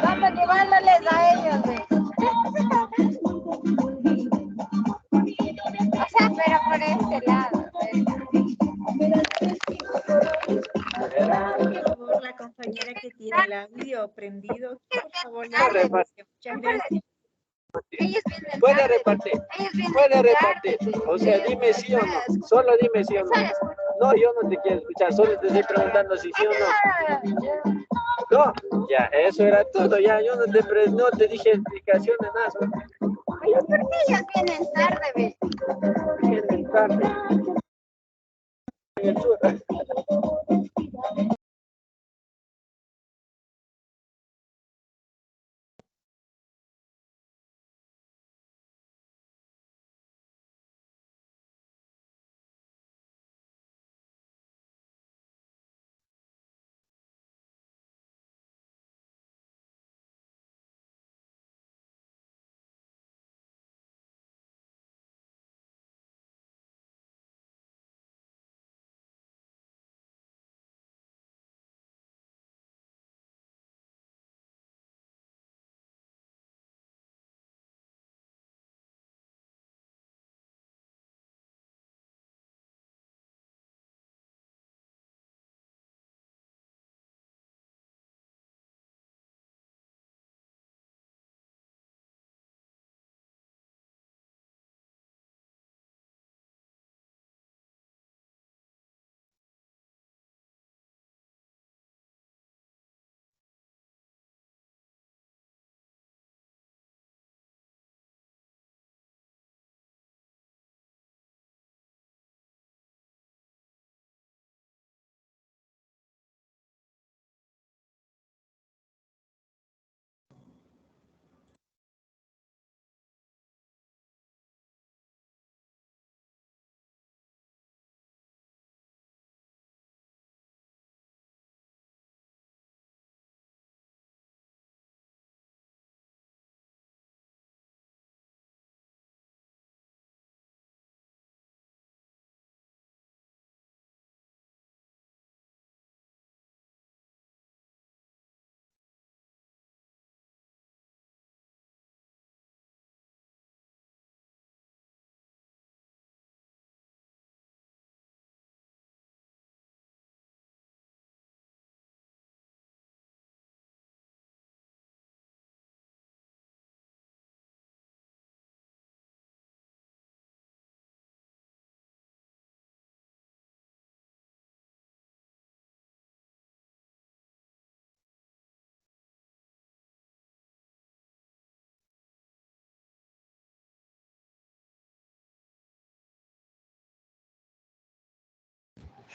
Vamos llevándoles a ellos, ¿ves? O sea, pero por este lado. Por favor, la compañera que tiene el audio prendido, por favor, le agradezco. Muchas gracias. Ellos vienen Puede tarde. repartir, Ellos vienen puede tarde. repartir. O sea, dime sí o no. Solo dime sí o no. No, yo no te quiero escuchar, solo te estoy preguntando si sí o no. No, ya, eso era todo, ya, yo no te dije explicaciones, nada. Oye, ¿por qué ellos vienen tarde, ves? Vienen tarde. En el sur.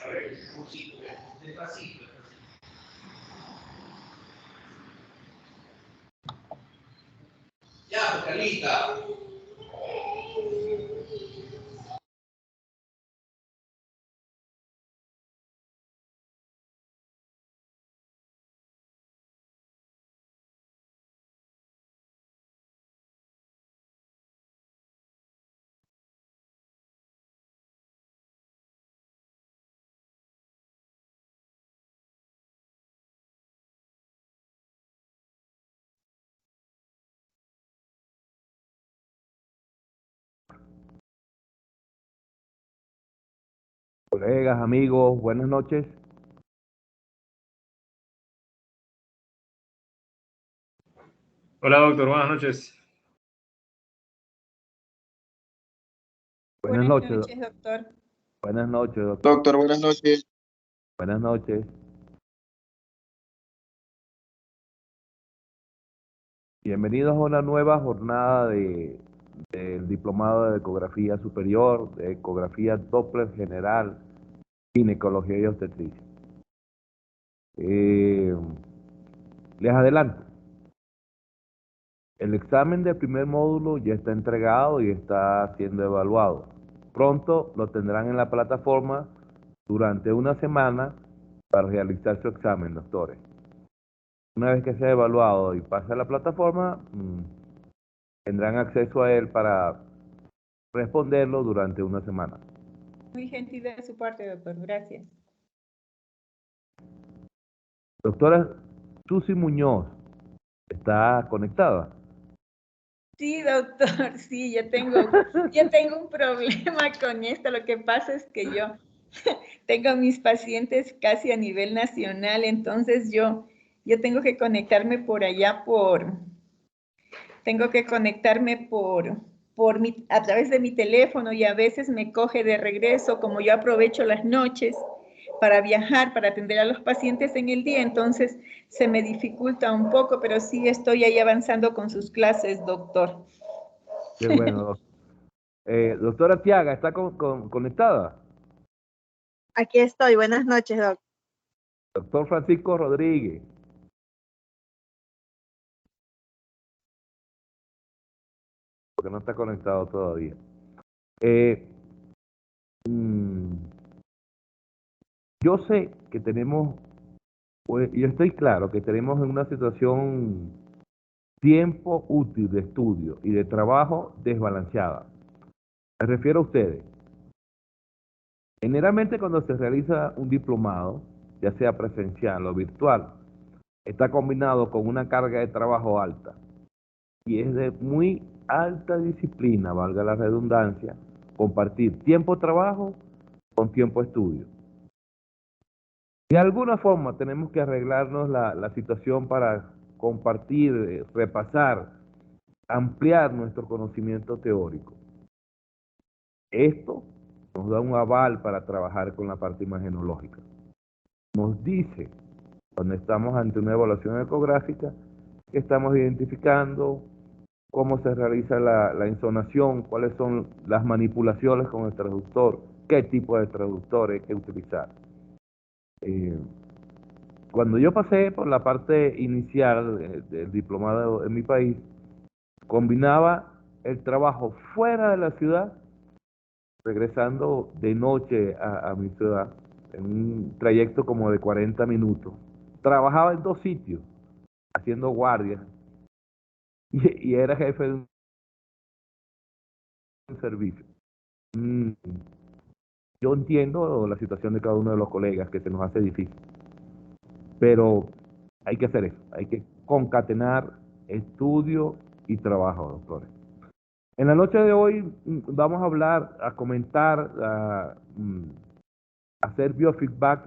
A ver, despacito, despacito. Ya, pues, Carlita. Colegas, amigos, buenas noches. Hola, doctor, buenas noches. Buenas Buenas noches. noches, doctor. Buenas noches, doctor. Doctor, buenas noches. Buenas noches. Bienvenidos a una nueva jornada del Diplomado de Ecografía Superior, de Ecografía Doppler General, Ginecología y Obstetricia. Les adelanto, el examen del primer módulo ya está entregado y está siendo evaluado. Pronto lo tendrán en la plataforma durante una semana para realizar su examen, doctores. Una vez que sea evaluado y pase a la plataforma, tendrán acceso a él para responderlo durante una semana. Muy gentil de su parte, doctor. Gracias. Doctora Susi Muñoz, ¿está conectada? Sí, doctor, sí, yo tengo un problema con esto. Lo que pasa es que yo tengo mis pacientes casi a nivel nacional, entonces yo tengo que conectarme por allá tengo que conectarme a través de mi teléfono y a veces me coge de regreso, como yo aprovecho las noches para viajar, para atender a los pacientes en el día, entonces se me dificulta un poco, pero sí estoy ahí avanzando con sus clases, doctor. Qué bueno. Doctora Tiaga, ¿está conectada? Aquí estoy. Buenas noches, doc. Doctor Francisco Rodríguez. Porque no está conectado todavía. Yo sé que tenemos, pues, yo estoy claro que tenemos en una situación tiempo útil de estudio y de trabajo desbalanceada. Me refiero a ustedes. Generalmente cuando se realiza un diplomado, ya sea presencial o virtual, está combinado con una carga de trabajo alta y es de muy alta disciplina, valga la redundancia, compartir tiempo de trabajo con tiempo de estudio. De alguna forma tenemos que arreglarnos la situación para compartir, repasar, ampliar nuestro conocimiento teórico. Esto nos da un aval para trabajar con la parte imagenológica. Nos dice, cuando estamos ante una evaluación ecográfica, que estamos identificando cómo se realiza la ensonación, cuáles son las manipulaciones con el traductor, qué tipo de traductor hay que utilizar. Cuando yo pasé por la parte inicial del diplomado en mi país, combinaba el trabajo fuera de la ciudad, regresando de noche a mi ciudad, en un trayecto como de 40 minutos. Trabajaba en 2 sitios, haciendo guardias, y era jefe de un servicio. Yo entiendo la situación de cada uno de los colegas, que se nos hace difícil, pero hay que hacer eso, hay que concatenar estudio y trabajo, doctores. En la noche de hoy vamos a hablar, a comentar, a hacer biofeedback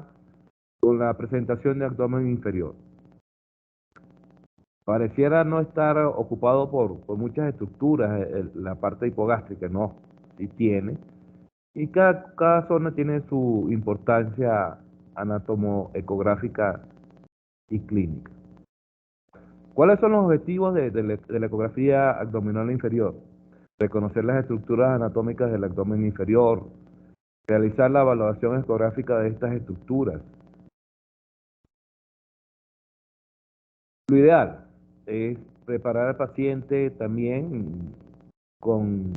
con la presentación de abdomen inferior. Pareciera no estar ocupado por muchas estructuras, la parte hipogástrica, no, sí tiene. Y cada zona tiene su importancia anatomoecográfica y clínica. ¿Cuáles son los objetivos de la ecografía abdominal inferior? Reconocer las estructuras anatómicas del abdomen inferior, realizar la evaluación ecográfica de estas estructuras. Lo ideal es preparar al paciente también con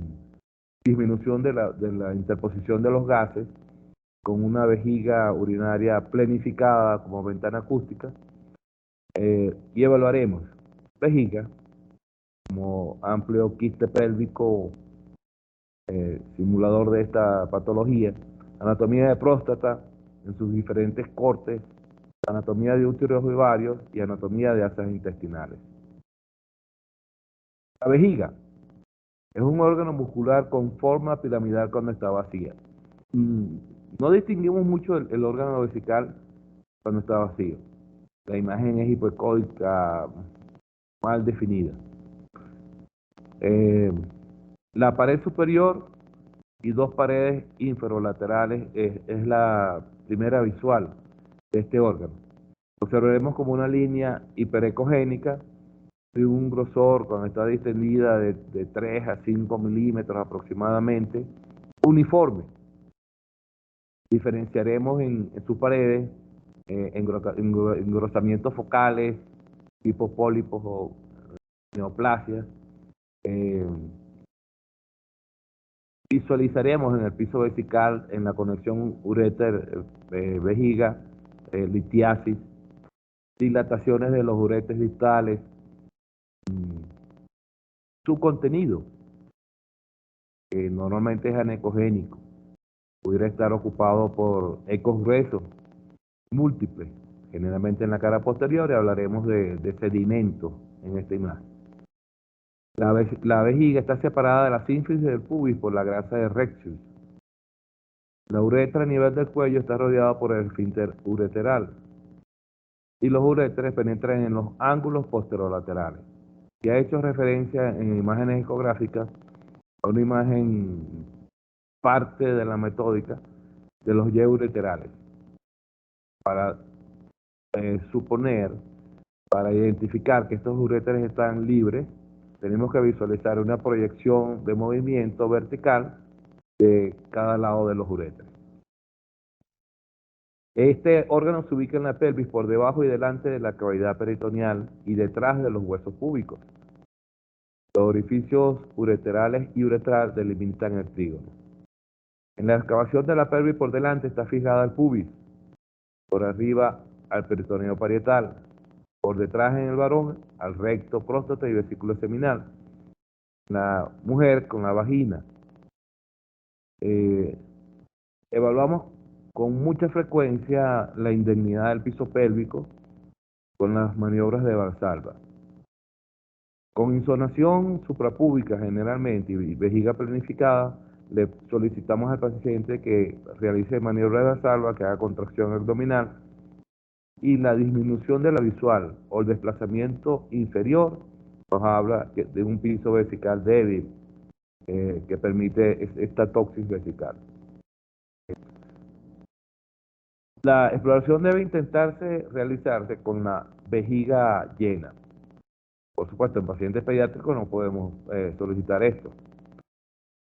disminución de la interposición de los gases, con una vejiga urinaria planificada como ventana acústica, y evaluaremos vejiga como amplio quiste pélvico, simulador de esta patología, anatomía de próstata en sus diferentes cortes, anatomía de úteros ovarios y anatomía de asas intestinales. La vejiga es un órgano muscular con forma piramidal cuando está vacía. No distinguimos mucho el órgano vesical cuando está vacío. La imagen es hipoecóica, mal definida. La pared superior y 2 paredes inferolaterales es la primera visual de este órgano. Observaremos como una línea hiperecogénica de un grosor, cuando está distendida, de 3 a 5 milímetros aproximadamente, uniforme. Diferenciaremos en sus paredes engrosamientos focales, tipo pólipos o neoplasias. Visualizaremos en el piso vesical, en la conexión uréter-vejiga, litiasis, dilataciones de los uretes distales, su contenido, que normalmente es anecogénico, pudiera estar ocupado por ecos gruesos múltiples, generalmente en la cara posterior, y hablaremos de sedimento en esta imagen. La vejiga está separada de la sínfisis del pubis por la grasa de rectus. La uretra a nivel del cuello está rodeada por el esfínter ureteral y los uréteres penetran en los ángulos posterolaterales. Se ha hecho referencia en imágenes ecográficas a una imagen parte de la metódica de los ureterales para suponer, para identificar que estos uréteres están libres. Tenemos que visualizar una proyección de movimiento vertical de cada lado de los uréteres. Este órgano se ubica en la pelvis por debajo y delante de la cavidad peritoneal y detrás de los huesos púbicos. Los orificios ureterales y uretral delimitan el trígono. En la excavación de la pelvis por delante está fijada el pubis, por arriba al peritoneo parietal, por detrás en el varón al recto, próstata y vesículo seminal. La mujer con la vagina. Evaluamos con mucha frecuencia la indignidad del piso pélvico con las maniobras de Valsalva. Con insonación suprapúbica generalmente y vejiga planificada, le solicitamos al paciente que realice maniobras de Valsalva, que haga contracción abdominal, y la disminución de la visual o el desplazamiento inferior nos habla de un piso vesical débil que permite esta toxis vesical. La exploración debe realizarse con la vejiga llena. Por supuesto, en pacientes pediátricos no podemos solicitar esto.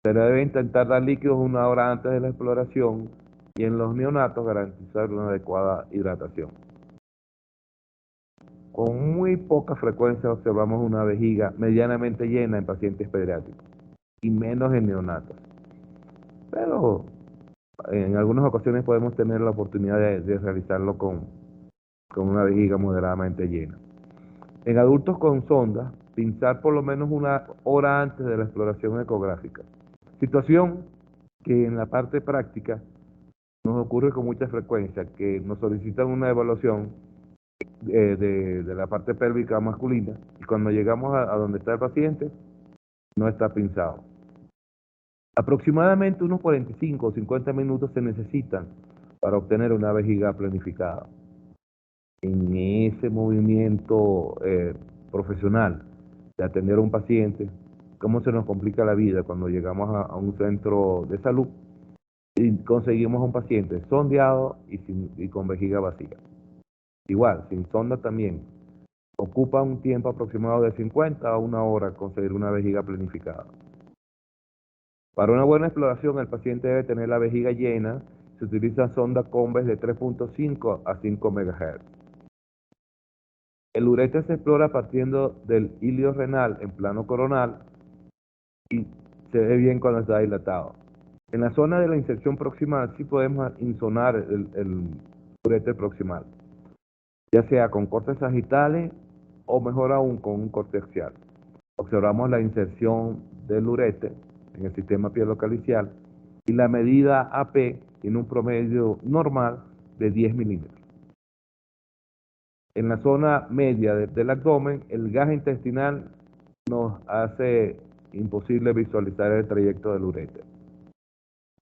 Se debe intentar dar líquidos 1 hora antes de la exploración y en los neonatos garantizar una adecuada hidratación. Con muy poca frecuencia observamos una vejiga medianamente llena en pacientes pediátricos y menos en neonatos. Pero en algunas ocasiones podemos tener la oportunidad de realizarlo con una vejiga moderadamente llena. En adultos con sonda, pinzar por lo menos 1 hora antes de la exploración ecográfica. Situación que en la parte práctica nos ocurre con mucha frecuencia, que nos solicitan una evaluación de la parte pélvica masculina y cuando llegamos a donde está el paciente, no está pinzado. Aproximadamente unos 45 o 50 minutos se necesitan para obtener una vejiga planificada. En ese movimiento profesional de atender a un paciente, cómo se nos complica la vida cuando llegamos a un centro de salud y conseguimos a un paciente sondeado y con vejiga vacía. Igual, sin sonda también. Ocupa un tiempo aproximado de 50 a 1 hora conseguir una vejiga planificada. Para una buena exploración, el paciente debe tener la vejiga llena. Se utiliza sonda Convex de 3.5 a 5 MHz. El ureter se explora partiendo del ilio renal en plano coronal y se ve bien cuando está dilatado. En la zona de la inserción proximal sí podemos insonar el ureter proximal, ya sea con cortes sagittales o mejor aún con un corte axial. Observamos la inserción del ureter en el sistema pielocalicial y la medida AP tiene un promedio normal de 10 milímetros. En la zona media del abdomen, el gas intestinal nos hace imposible visualizar el trayecto del ureter.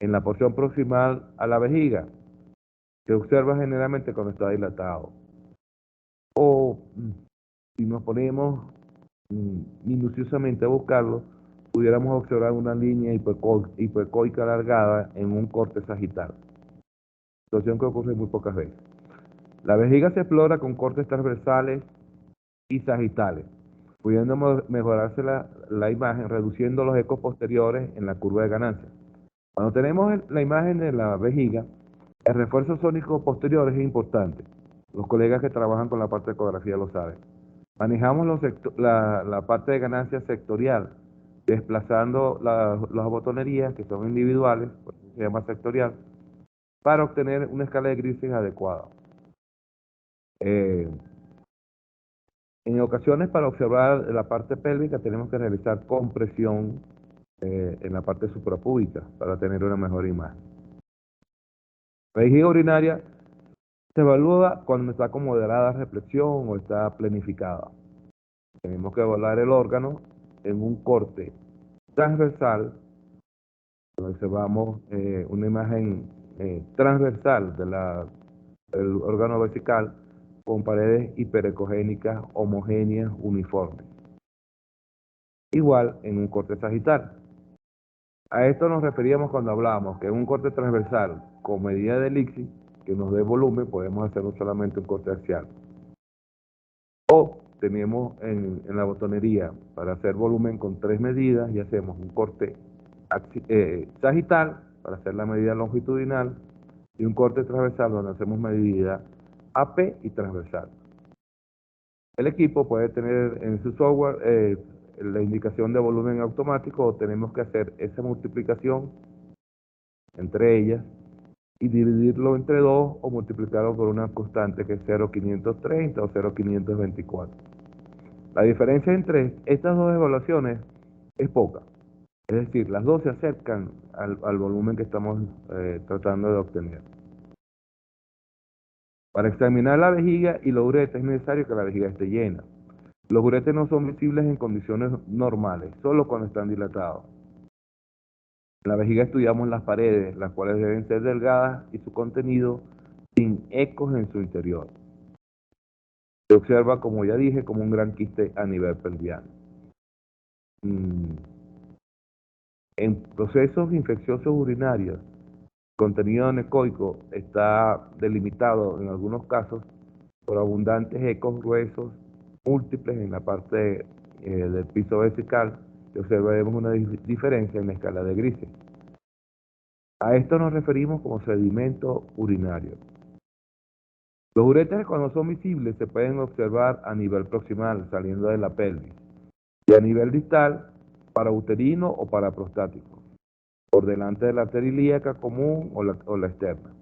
En la porción proximal a la vejiga, se observa generalmente cuando está dilatado. O si nos ponemos minuciosamente a buscarlo, pudiéramos observar una línea hipercoica alargada en un corte sagital, situación que ocurre muy pocas veces. La vejiga se explora con cortes transversales y sagitales, pudiendo mejorarse la imagen reduciendo los ecos posteriores en la curva de ganancia. Cuando tenemos la imagen de la vejiga, el refuerzo sónico posterior es importante. Los colegas que trabajan con la parte de ecografía lo saben. Manejamos la parte de ganancia sectorial, desplazando las botonerías, que son individuales, por eso se llama sectorial, para obtener una escala de grises adecuada. En ocasiones, para observar la parte pélvica, tenemos que realizar compresión en la parte suprapúbica para tener una mejor imagen. La vejiga urinaria se evalúa cuando está con moderada reflexión o está planificada. Tenemos que evaluar el órgano en un corte transversal, donde observamos una imagen transversal del órgano vesical con paredes hiperecogénicas, homogéneas, uniformes. Igual en un corte sagital. A esto nos referíamos cuando hablábamos que en un corte transversal con medida de elipsis que nos dé volumen, podemos hacer solamente un corte axial. O tenemos en la botonería para hacer volumen con 3 medidas y hacemos un corte sagital para hacer la medida longitudinal y un corte transversal donde hacemos medida AP y transversal. El equipo puede tener en su software la indicación de volumen automático o tenemos que hacer esa multiplicación entre ellas y dividirlo entre 2 o multiplicarlo por una constante que es 0,530 o 0,524. La diferencia entre estas dos evaluaciones es poca. Es decir, las dos se acercan al volumen que estamos tratando de obtener. Para examinar la vejiga y la uretra es necesario que la vejiga esté llena. Los uretes no son visibles en condiciones normales, solo cuando están dilatados. En la vejiga estudiamos las paredes, las cuales deben ser delgadas y su contenido sin ecos en su interior. Se observa, como ya dije, como un gran quiste a nivel pelviano. En procesos infecciosos urinarios, el contenido anecoico está delimitado en algunos casos por abundantes ecos gruesos múltiples en la parte del piso vesical, y observaremos una diferencia en la escala de grises. A esto nos referimos como sedimento urinario. Los uretres, cuando son visibles, se pueden observar a nivel proximal, saliendo de la pelvis, y a nivel distal, parauterino o paraprostático, por delante de la arteria ilíaca común o la externa.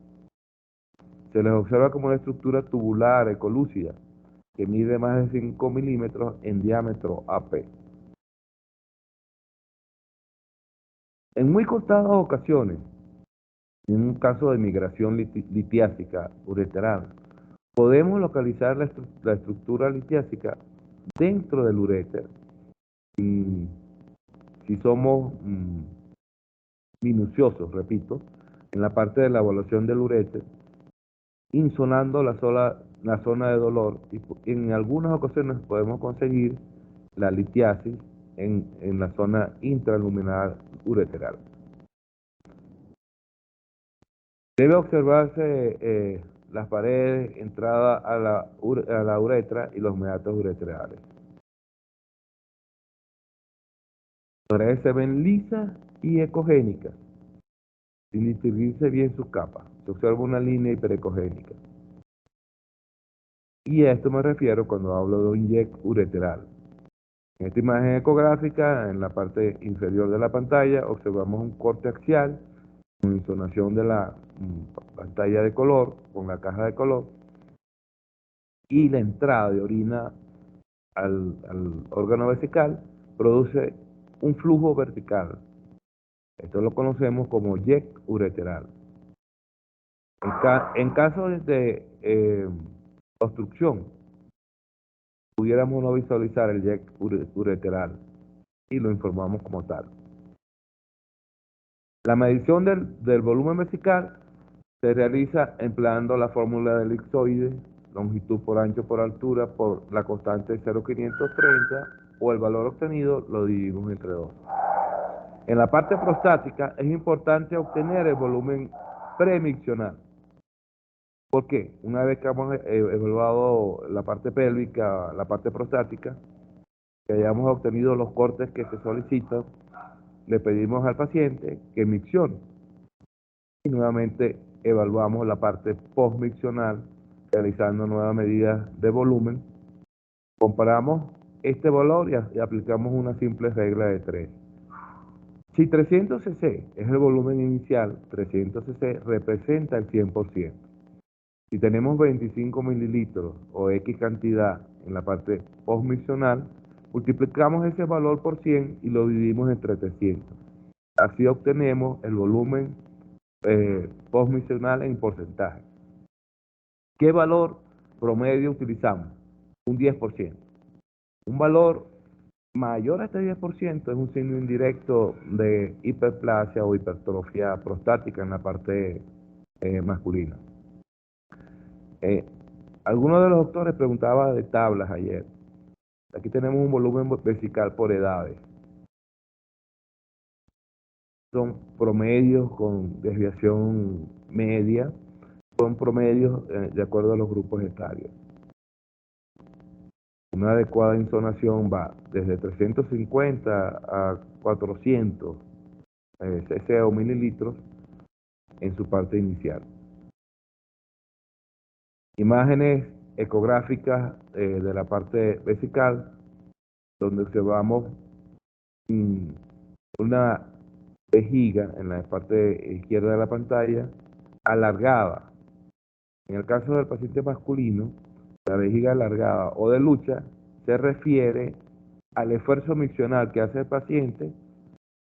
Se les observa como una estructura tubular ecolúcida, que mide más de 5 milímetros en diámetro AP. En muy contadas ocasiones, en un caso de migración litiásica ureteral, podemos localizar la estructura litiásica dentro del uréter. Si somos minuciosos, repito, en la parte de la evaluación del uréter, insonando la zona de dolor, y en algunas ocasiones podemos conseguir la litiasis en la zona intraluminal ureteral. Debe observarse las paredes, entrada a la uretra y los meatos ureterales. Las paredes se ven lisas y ecogénicas, sin distinguirse bien sus capas. Se observa una línea hiperecogénica. Y a esto me refiero cuando hablo de un YEC ureteral. En esta imagen ecográfica, en la parte inferior de la pantalla, observamos un corte axial con insonación de la pantalla de color, con la caja de color, y la entrada de orina al órgano vesical produce un flujo vertical. Esto lo conocemos como YEC ureteral. En caso de obstrucción, pudiéramos no visualizar el YEC ureteral y lo informamos como tal. La medición del volumen vesical se realiza empleando la fórmula del elipsoide, longitud por ancho por altura, por la constante 0,530, o el valor obtenido lo dividimos entre 2. En la parte prostática es importante obtener el volumen premiccional. ¿Por qué? Una vez que hemos evaluado la parte pélvica, la parte prostática, que hayamos obtenido los cortes que se solicitan, le pedimos al paciente que miccione. Y nuevamente evaluamos la parte postmiccional, realizando nuevas medidas de volumen. Comparamos este valor y aplicamos una simple regla de 3. Si 300 cc es el volumen inicial, 300 cc representa el 100%. Si tenemos 25 mililitros o X cantidad en la parte postmiccional, multiplicamos ese valor por 100 y lo dividimos entre 300. Así obtenemos el volumen postmiccional en porcentaje. ¿Qué valor promedio utilizamos? Un 10%. Un valor mayor a este 10% es un signo indirecto de hiperplasia o hipertrofia prostática en la parte masculina. Algunos de los doctores preguntaban de tablas ayer. Aquí tenemos un volumen vesical por edades. Son promedios con desviación media, son promedios de acuerdo a los grupos etarios. Una adecuada insonación va desde 350 a 400 cc o mililitros en su parte inicial. Imágenes ecográficas de la parte vesical, donde observamos una vejiga en la parte izquierda de la pantalla alargada. En el caso del paciente masculino, la vejiga alargada o de lucha se refiere al esfuerzo miccional que hace el paciente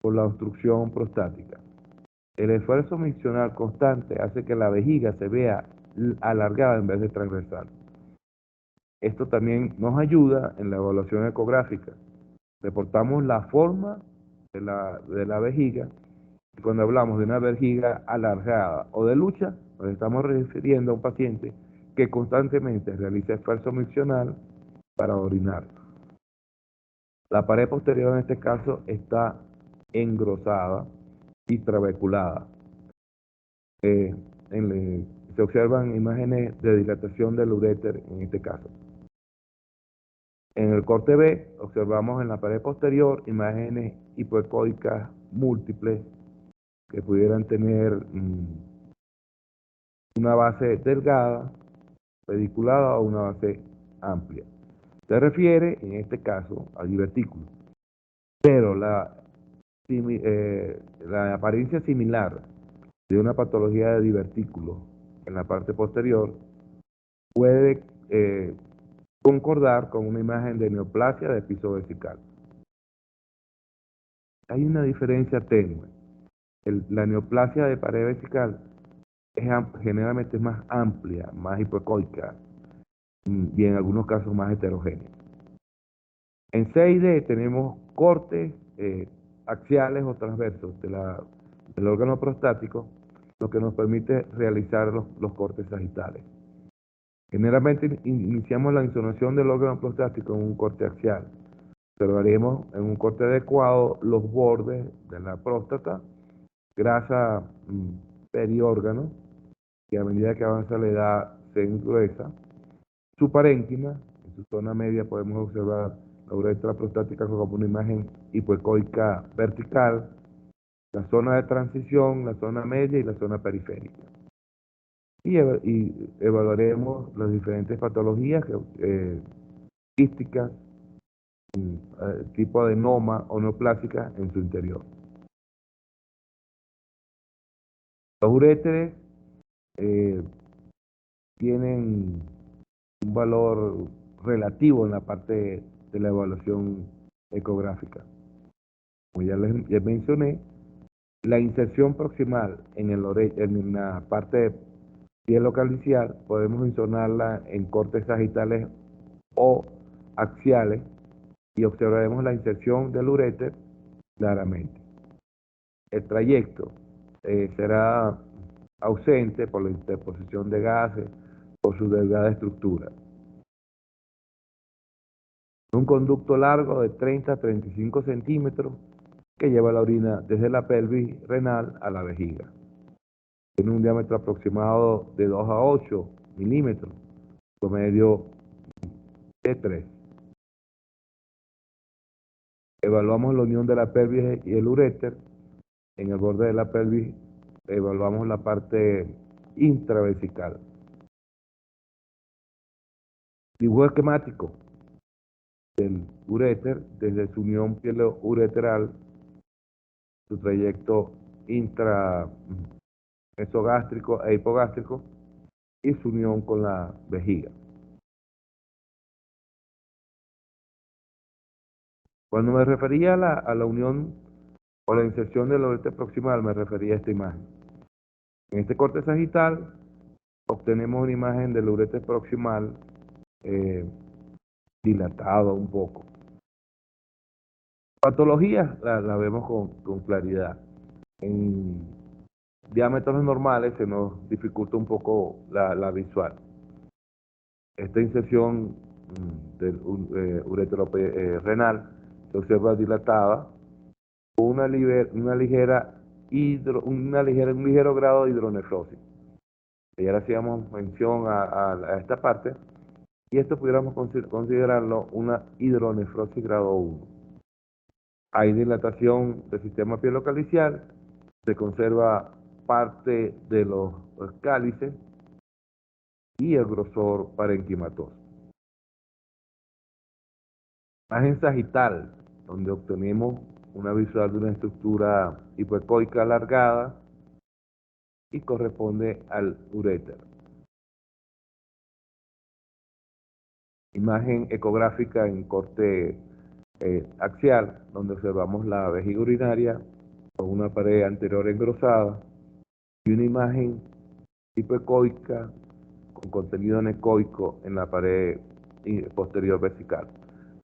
por la obstrucción prostática. El esfuerzo miccional constante hace que la vejiga se vea alargada en vez de transversal. Esto también nos ayuda en la evaluación ecográfica. Reportamos la forma de la vejiga, y cuando hablamos de una vejiga alargada o de lucha, nos estamos refiriendo a un paciente que constantemente realiza esfuerzo miccional para orinar. La pared posterior en este caso está engrosada y trabeculada. Se observan imágenes de dilatación del uréter en este caso. En el corte B observamos en la pared posterior imágenes hipoecóicas múltiples que pudieran tener una base delgada, pediculada o una base amplia. Se refiere en este caso al divertículo, pero la apariencia similar de una patología de divertículo en la parte posterior puede concordar con una imagen de neoplasia de piso vesical. Hay una diferencia tenue. La neoplasia de pared vesical generalmente es más amplia, más hipoecoica y en algunos casos más heterogénea. En C y D tenemos cortes axiales o transversos del órgano prostático, lo que nos permite realizar los cortes sagitales. Generalmente iniciamos la insonación del órgano prostático en un corte axial. Observaremos en un corte adecuado los bordes de la próstata, grasa periórgano, que a medida que avanza la edad se engruesa. Su parénquima, en su zona media podemos observar la uretra prostática como una imagen hipoecoica vertical, la zona de transición, la zona media y la zona periférica. Y evaluaremos las diferentes patologías quísticas, tipo adenoma o neoplásica en su interior. Los uréteres tienen un valor relativo en la parte de la evaluación ecográfica. Como ya les mencioné, la inserción proximal en la parte piel localicial podemos insonarla en cortes sagitales o axiales y observaremos la inserción del uréter claramente. El trayecto será ausente por la interposición de gases o su delgada estructura. Un conducto largo de 30 a 35 centímetros que lleva la orina desde la pelvis renal a la vejiga. Tiene un diámetro aproximado de 2 a 8 milímetros, promedio de 3. Evaluamos la unión de la pelvis y el uréter. En el borde de la pelvis evaluamos la parte intravesical. Dibujo esquemático del uréter desde su unión pielo-ureteral, su trayecto intraesogástrico e hipogástrico y su unión con la vejiga. Cuando me refería a la unión o la inserción del ureter proximal, me refería a esta imagen. En este corte sagital obtenemos una imagen del ureter proximal dilatado un poco. Patologías la vemos con claridad. En diámetros normales se nos dificulta un poco la visual. Esta inserción del uretero renal se observa dilatada con un ligero grado de hidronefrosis. Ayer hacíamos mención a esta parte, y esto pudiéramos considerarlo una hidronefrosis grado 1. Hay dilatación del sistema pielocalicial, se conserva parte de los cálices y el grosor parenquimatoso. Imagen sagital, donde obtenemos una visual de una estructura hipoecoica alargada y corresponde al uréter. Imagen ecográfica en corte axial, donde observamos la vejiga urinaria con una pared anterior engrosada y una imagen hipoecoica con contenido anecoico en la pared posterior vesical.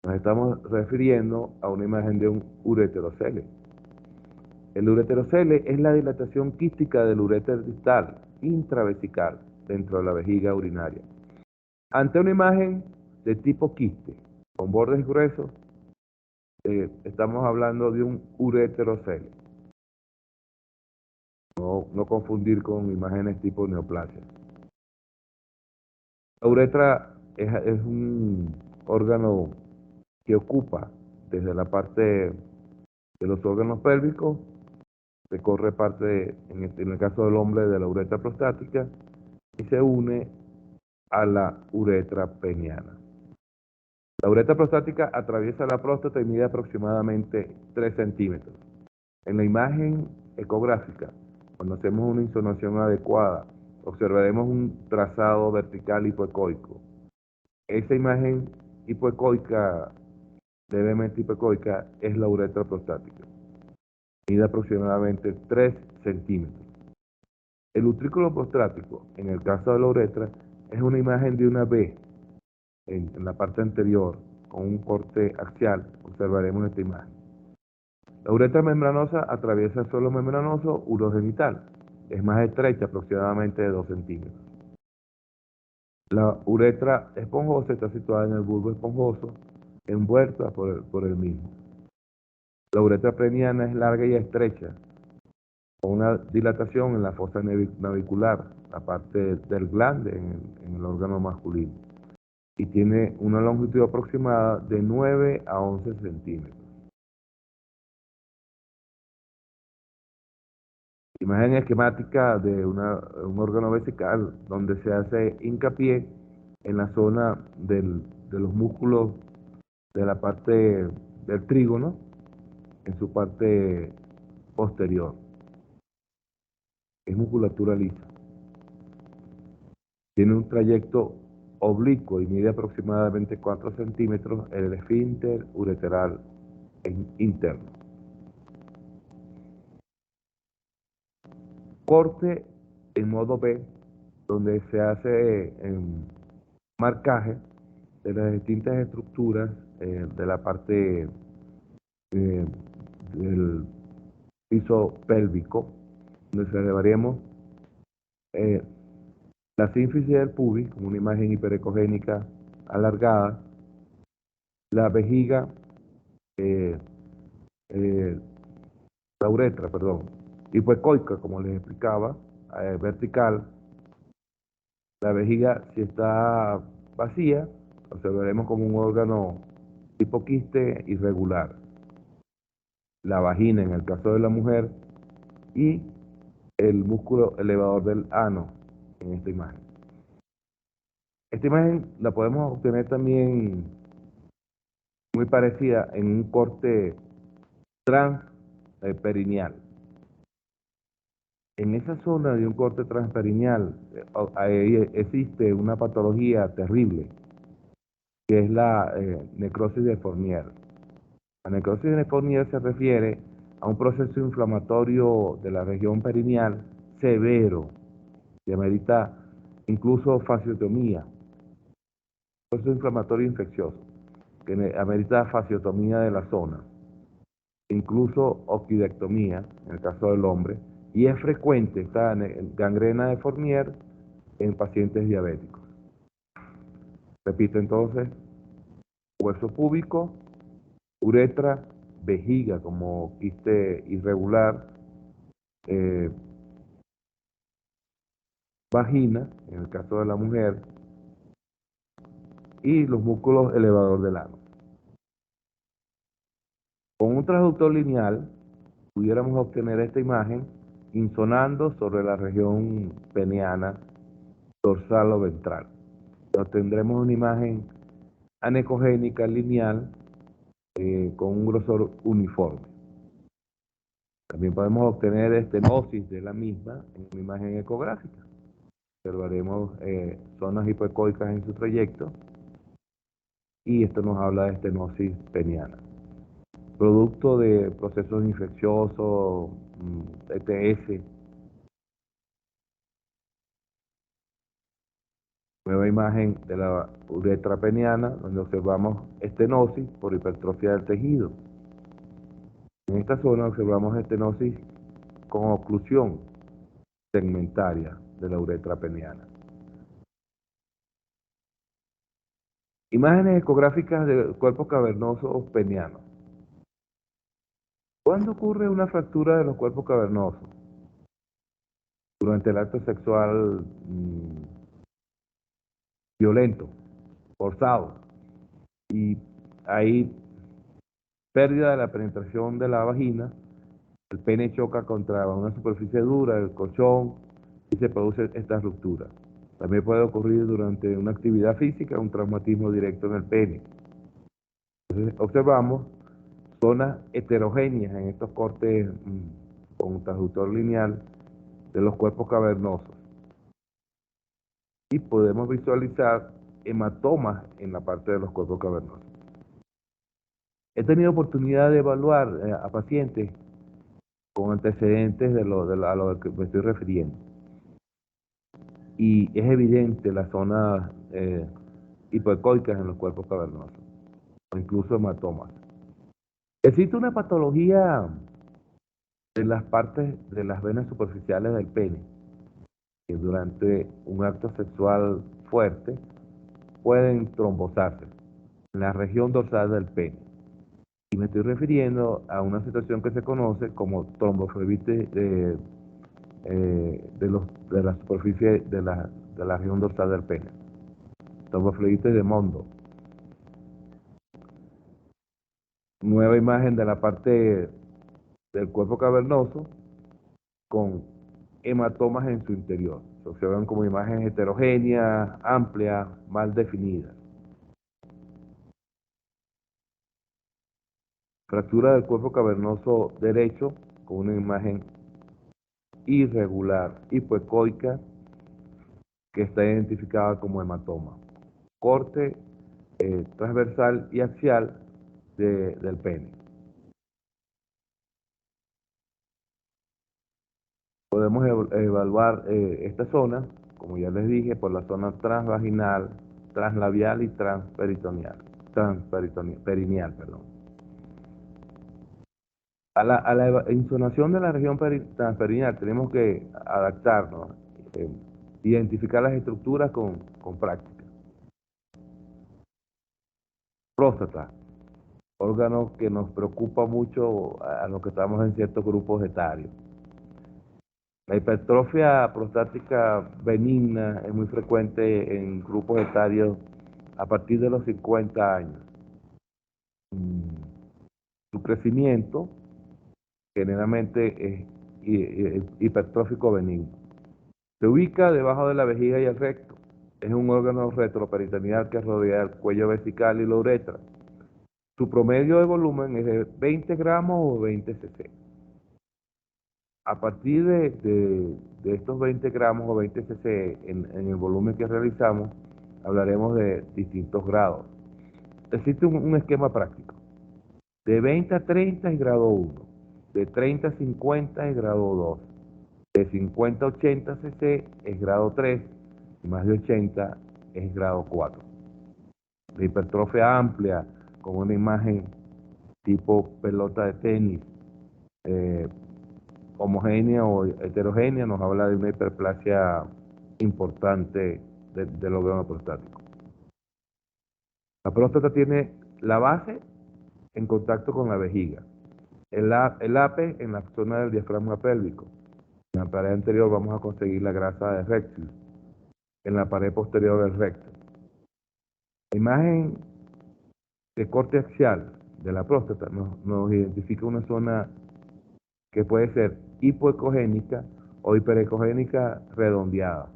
Nos estamos refiriendo a una imagen de un ureterocele. El ureterocele es la dilatación quística del uréter distal intravesical dentro de la vejiga urinaria. Ante una imagen de tipo quiste con bordes gruesos, estamos hablando de un ureterocele. No confundir con imágenes tipo neoplasia. La uretra es un órgano que ocupa desde la parte de los órganos pélvicos, recorre parte, en el caso del hombre, de la uretra prostática y se une a la uretra peniana. La uretra prostática atraviesa la próstata y mide aproximadamente 3 centímetros. En la imagen ecográfica, cuando hacemos una insonación adecuada, observaremos un trazado vertical hipoecoico. Esa imagen hipoecoica, levemente hipoecoica, es la uretra prostática. Mide aproximadamente 3 centímetros. El utrículo prostático, en el caso de la uretra, es una imagen de una V en la parte anterior, con un corte axial. Observaremos esta imagen. La uretra membranosa atraviesa el suelo membranoso urogenital. Es más estrecha, aproximadamente de 2 centímetros. La uretra esponjosa está situada en el bulbo esponjoso, envuelta por el mismo. La uretra peniana es larga y estrecha, con una dilatación en la fosa navicular, la parte del glande en el órgano masculino, y tiene una longitud aproximada de 9 a 11 centímetros. Imagen esquemática de un órgano vesical donde se hace hincapié en la zona de los músculos de la parte del trígono, en su parte posterior. Es musculatura lisa. Tiene un trayecto oblicuo y mide aproximadamente 4 centímetros en el esfínter ureteral interno. Corte en modo B, donde se hace marcaje de las distintas estructuras de la parte del piso pélvico, donde observaremos la sínfisis del pubis, como una imagen hiperecogénica alargada, la vejiga, la uretra, perdón, hipoecoica, como les explicaba, vertical. La vejiga, si está vacía, observaremos como un órgano tipo quiste irregular. La vagina, en el caso de la mujer, y el músculo elevador del ano, en esta imagen. Esta imagen la podemos obtener también muy parecida en un corte transperineal. En esa zona de un corte transperineal ahí existe una patología terrible, que es la necrosis de Fournier. La necrosis de Fournier se refiere a un proceso inflamatorio de la región perineal severo, que amerita incluso fasciotomía, proceso inflamatorio infeccioso, que amerita fasciotomía de la zona, incluso oquidectomía, en el caso del hombre, y es frecuente esta gangrena de Fournier en pacientes diabéticos. Repito entonces, hueso púbico, uretra, vejiga como quiste irregular, vagina, en el caso de la mujer, y los músculos elevador del ano. Con un transductor lineal pudiéramos obtener esta imagen insonando sobre la región peniana dorsal o ventral. Obtendremos una imagen anecogénica lineal con un grosor uniforme. También podemos obtener estenosis de la misma en una imagen ecográfica. Observaremos zonas hipoecoicas en su trayecto y esto nos habla de estenosis peniana. Producto de procesos infecciosos, ETS. Nueva imagen de la uretra peniana, donde observamos estenosis por hipertrofia del tejido. En esta zona observamos estenosis con oclusión segmentaria de la uretra peniana. Imágenes ecográficas del cuerpo cavernoso peniano. ¿Cuándo ocurre una fractura de los cuerpos cavernosos? Durante el acto sexual violento, forzado, y hay pérdida de la penetración de la vagina, el pene choca contra una superficie dura, el colchón, y se produce esta ruptura. También puede ocurrir durante una actividad física, un traumatismo directo en el pene. Entonces, observamos zonas heterogéneas en estos cortes con transductor lineal de los cuerpos cavernosos. Y podemos visualizar hematomas en la parte de los cuerpos cavernosos. He tenido oportunidad de evaluar a pacientes con antecedentes a lo que me estoy refiriendo. Y es evidente las zonas hipoecoicas en los cuerpos cavernosos, o incluso hematomas. Existe una patología de las partes de las venas superficiales del pene, que durante un acto sexual fuerte pueden trombosarse en la región dorsal del pene. Y me estoy refiriendo a una situación que se conoce como tromboflebitis de la superficie de la región dorsal del pene. Tromboflebitis de Mondo. Nueva imagen de la parte del cuerpo cavernoso con hematomas en su interior. Se observan como imágenes heterogéneas, amplias, mal definidas. Fractura del cuerpo cavernoso derecho con una imagen irregular, hipoecoica, que está identificada como hematoma. Corte transversal y axial del pene. Podemos evaluar esta zona, como ya les dije, por la zona transvaginal, translabial y perineal. A la insonación de la región transperineal tenemos que adaptarnos, identificar las estructuras con práctica. Próstata, órgano que nos preocupa mucho a los que estamos en ciertos grupos etarios. La hipertrofia prostática benigna es muy frecuente en grupos etarios a partir de los 50 años. Su crecimiento generalmente es hipertrófico benigno. Se ubica debajo de la vejiga y el recto. Es un órgano retroperitoneal que rodea el cuello vesical y la uretra. Su promedio de volumen es de 20 gramos o 20 cc. A partir de estos 20 gramos o 20 cc en el volumen que realizamos, hablaremos de distintos grados. Existe un esquema práctico. De 20 a 30 es grado 1, de 30 a 50 es grado 2, de 50 a 80 cc es grado 3 y más de 80 es grado 4. La hipertrofia amplia, con una imagen tipo pelota de tenis, homogénea o heterogénea, nos habla de una hiperplasia importante del órgano prostático. La próstata tiene la base en contacto con la vejiga, el ápice en la zona del diafragma pélvico. En la pared anterior vamos a conseguir la grasa de rectus, en la pared posterior del recto. La imagen de corte axial de la próstata nos identifica una zona que puede ser hipoecogénica o hiperecogénica redondeada.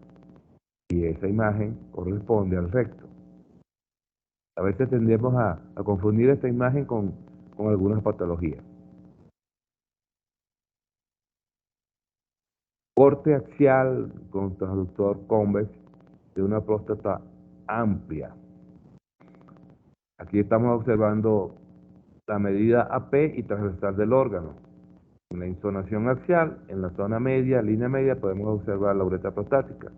Y esa imagen corresponde al recto. A veces tendemos a confundir esta imagen con algunas patologías. Corte axial con transductor convex de una próstata amplia. Aquí estamos observando la medida AP y transversal del órgano. En la insonación axial, en la zona media, línea media, podemos observar la uretra prostática.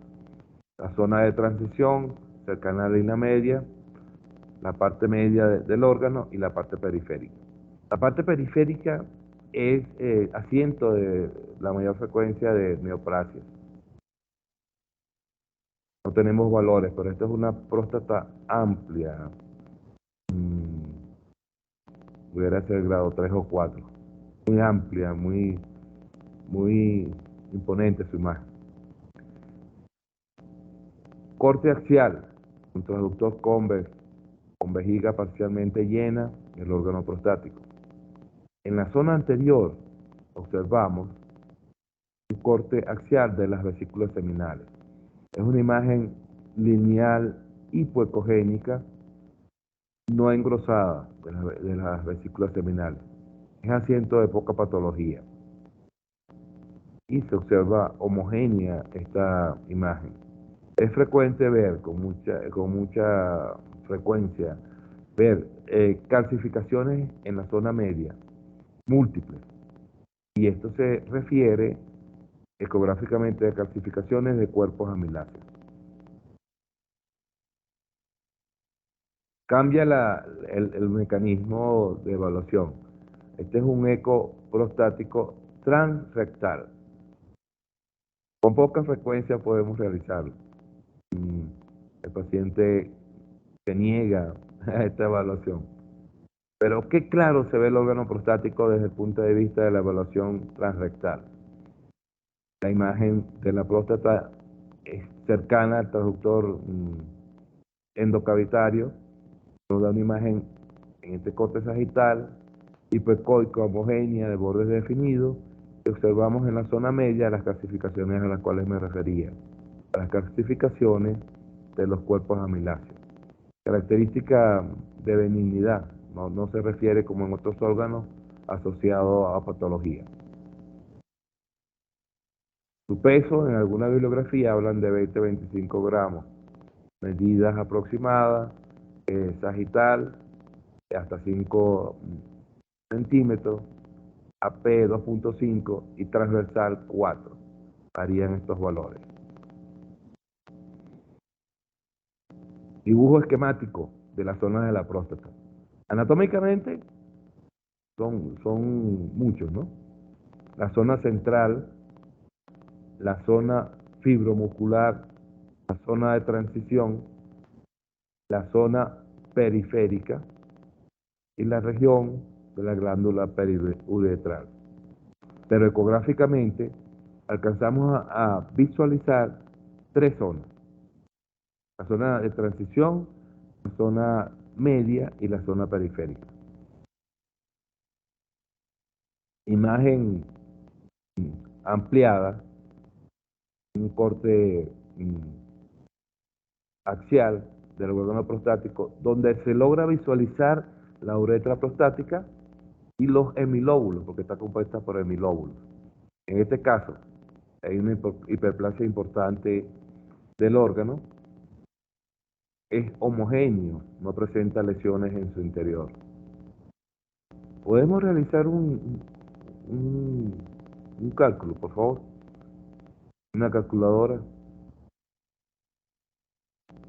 La zona de transición, cercana a la línea media, la parte media del órgano y la parte periférica. La parte periférica es asiento de la mayor frecuencia de neoplasias. No tenemos valores, pero esta es una próstata amplia. Pudiera ser grado 3 o 4. Muy amplia, muy imponente su imagen. Corte axial, un transductor convex con vejiga parcialmente llena del órgano prostático. En la zona anterior observamos un corte axial de las vesículas seminales. Es una imagen lineal hipoecogénica, no engrosada de las vesículas seminales. Es asiento de poca patología. Y se observa homogénea esta imagen. Es frecuente ver, con mucha frecuencia, ver calcificaciones en la zona media, múltiples. Y esto se refiere ecográficamente a calcificaciones de cuerpos amiláceos. Cambia el mecanismo de evaluación. Este es un eco prostático transrectal. Con poca frecuencia podemos realizarlo. El paciente se niega a esta evaluación. Pero qué claro se ve el órgano prostático desde el punto de vista de la evaluación transrectal. La imagen de la próstata es cercana al transductor endocavitario, nos da una imagen en este corte sagital, hipoecoica homogénea de bordes definidos, que observamos en la zona media las calcificaciones a las cuales me refería, las calcificaciones de los cuerpos amiláceos. Característica de benignidad, no se refiere como en otros órganos asociado a patología. Su peso en alguna bibliografía hablan de 20-25 gramos. Medidas aproximadas, sagital hasta 5 centímetros, AP 2.5 y transversal 4. Varían estos valores. Dibujo esquemático de las zonas de la próstata. Anatómicamente son muchos, ¿no? La zona central, la zona fibromuscular, la zona de transición, la zona periférica y la región de la glándula periuretral. Pero ecográficamente alcanzamos a visualizar 3 zonas: la zona de transición, la zona media y la zona periférica. Imagen ampliada, un corte axial del órgano prostático, donde se logra visualizar la uretra prostática y los hemilóbulos, porque está compuesta por hemilóbulos. En este caso, hay una hiperplasia importante del órgano, es homogéneo, no presenta lesiones en su interior. ¿Podemos realizar un cálculo, por favor? Una calculadora.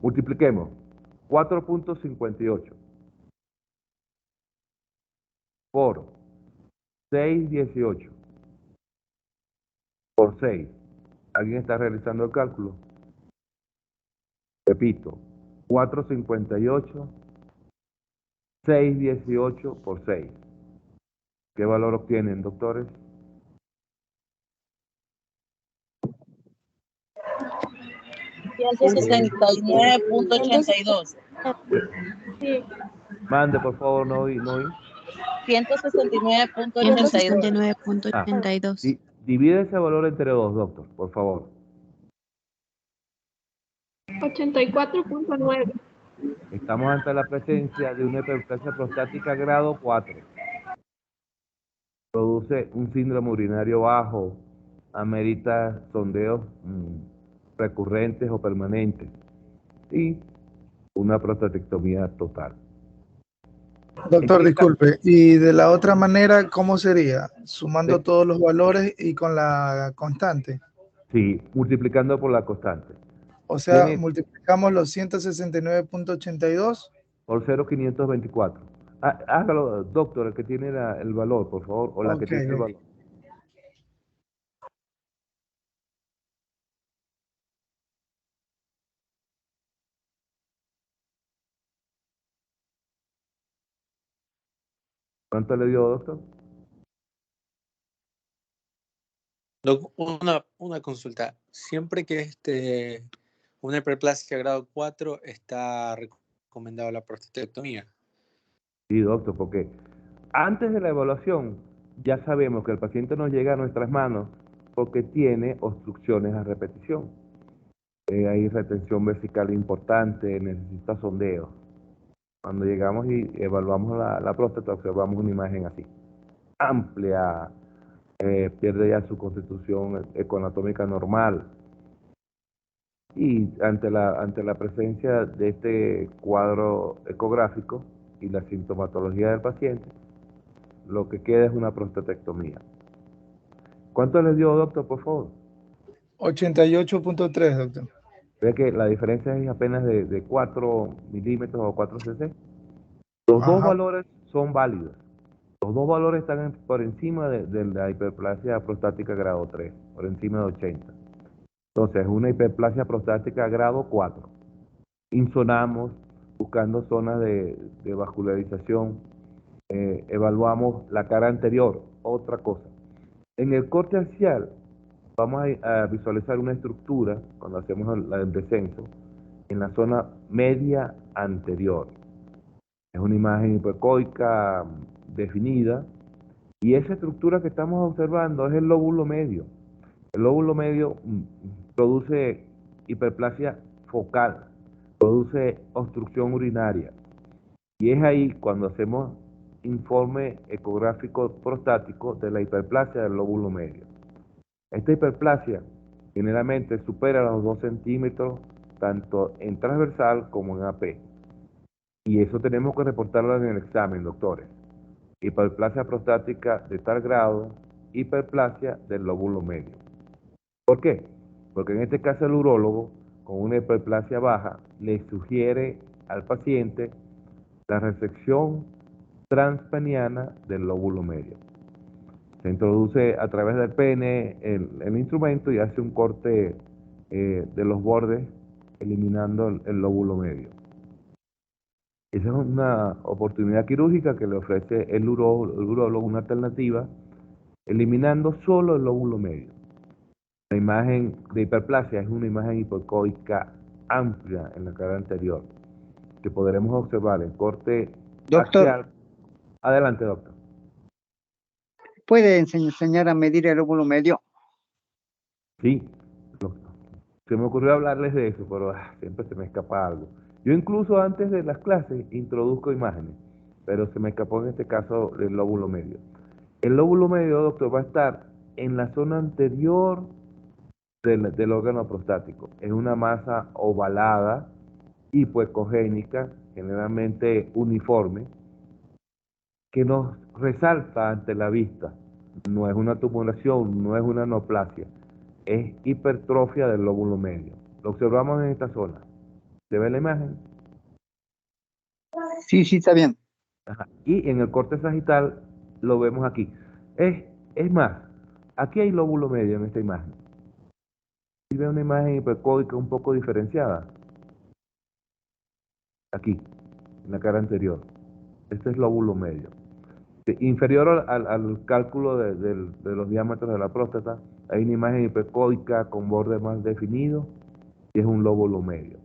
Multipliquemos 4.58 por 6.18 por 6. ¿Alguien está realizando el cálculo? Repito, 4.58, 6.18 por 6. ¿Qué valor obtienen, doctores? $169.82. Sí. Mande, por favor, no oí. 169.82. 169.82. Divide ese valor entre dos, doctor, por favor. 84.9. Estamos ante la presencia de una hiperplasia prostática grado 4. Produce un síndrome urinario bajo, amerita sondeos recurrentes o permanentes y una prostatectomía total. Doctor, disculpe, y de la otra manera, ¿cómo sería? Sumando todos los valores y con la constante. Sí, multiplicando por la constante. O sea, Tiene multiplicamos los 169.82 por 0,524. Hágalo, doctor, el que tiene el valor, por favor, o la que Ok, tiene el valor. ¿Cuánto le dio, doctor? Una consulta. Siempre que una hiperplasia grado 4 está recomendada la prostatectomía. Sí, doctor, porque antes de la evaluación ya sabemos que el paciente nos llega a nuestras manos porque tiene obstrucciones a repetición. Hay retención vesical importante, necesita sondeo. Cuando llegamos y evaluamos la próstata, observamos una imagen así, amplia, pierde ya su constitución ecoanatómica normal. Y ante la presencia de este cuadro ecográfico y la sintomatología del paciente, lo que queda es una prostatectomía. ¿Cuánto les dio, doctor, por favor? 88.3, doctor. Ve que la diferencia es apenas de 4 milímetros o 4 cc. Los dos Ajá. valores son válidos. Los dos valores están por encima de la hiperplasia prostática grado 3, por encima de 80. Entonces, una hiperplasia prostática grado 4. Insonamos, buscando zonas de vascularización, evaluamos la cara anterior, otra cosa. En el corte axial, vamos a visualizar una estructura, cuando hacemos el descenso, en la zona media anterior. Es una imagen hipoecoica definida, y esa estructura que estamos observando es el lóbulo medio. El lóbulo medio produce hiperplasia focal, produce obstrucción urinaria. Y es ahí cuando hacemos informe ecográfico prostático de la hiperplasia del lóbulo medio. Esta hiperplasia generalmente supera los 2 centímetros, tanto en transversal como en AP. Y eso tenemos que reportarlo en el examen, doctores. Hiperplasia prostática de tal grado, hiperplasia del lóbulo medio. ¿Por qué? Porque en este caso el urólogo, con una hiperplasia baja, le sugiere al paciente la resección transpeniana del lóbulo medio. Se introduce a través del pene el instrumento y hace un corte de los bordes, eliminando el lóbulo medio. Esa es una oportunidad quirúrgica que le ofrece el urólogo, una alternativa, eliminando solo el lóbulo medio. La imagen de hiperplasia es una imagen hipoecoica amplia en la cara anterior, que podremos observar en corte Doctor, axial. Adelante, doctor. ¿puede enseñar a medir el óvulo medio? Sí, se me ocurrió hablarles de eso, pero siempre se me escapa algo. Yo incluso antes de las clases introduzco imágenes, pero se me escapó en este caso el lóbulo medio. El lóbulo medio, doctor, va a estar en la zona anterior del órgano prostático. Es una masa ovalada, hipoecogénica, generalmente uniforme, que nos resalta ante la vista. No es una tumulación, no es una neoplasia, es hipertrofia del lóbulo medio. Lo observamos en esta zona. ¿Se ve la imagen? Sí, sí, está bien. Ajá. Y en el corte sagital lo vemos aquí. Es más, aquí hay lóbulo medio en esta imagen. Si ve una imagen hipercódica un poco diferenciada. Aquí, en la cara anterior. Este es lóbulo medio. Inferior al cálculo de los diámetros de la próstata, hay una imagen hipercódica con borde más definido y es un lóbulo medio.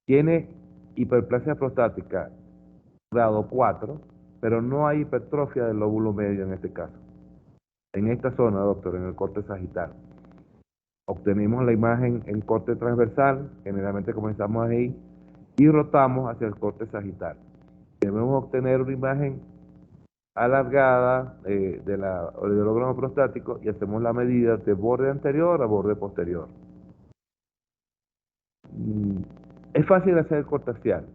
Tiene hiperplasia prostática grado 4, pero no hay hipertrofia del lóbulo medio en este caso. En esta zona, doctor, en el corte sagital. Obtenemos la imagen en corte transversal, generalmente comenzamos ahí, y rotamos hacia el corte sagital. Debemos obtener una imagen alargada del órgano prostático y hacemos la medida de borde anterior a borde posterior. Es fácil hacer el corte axial,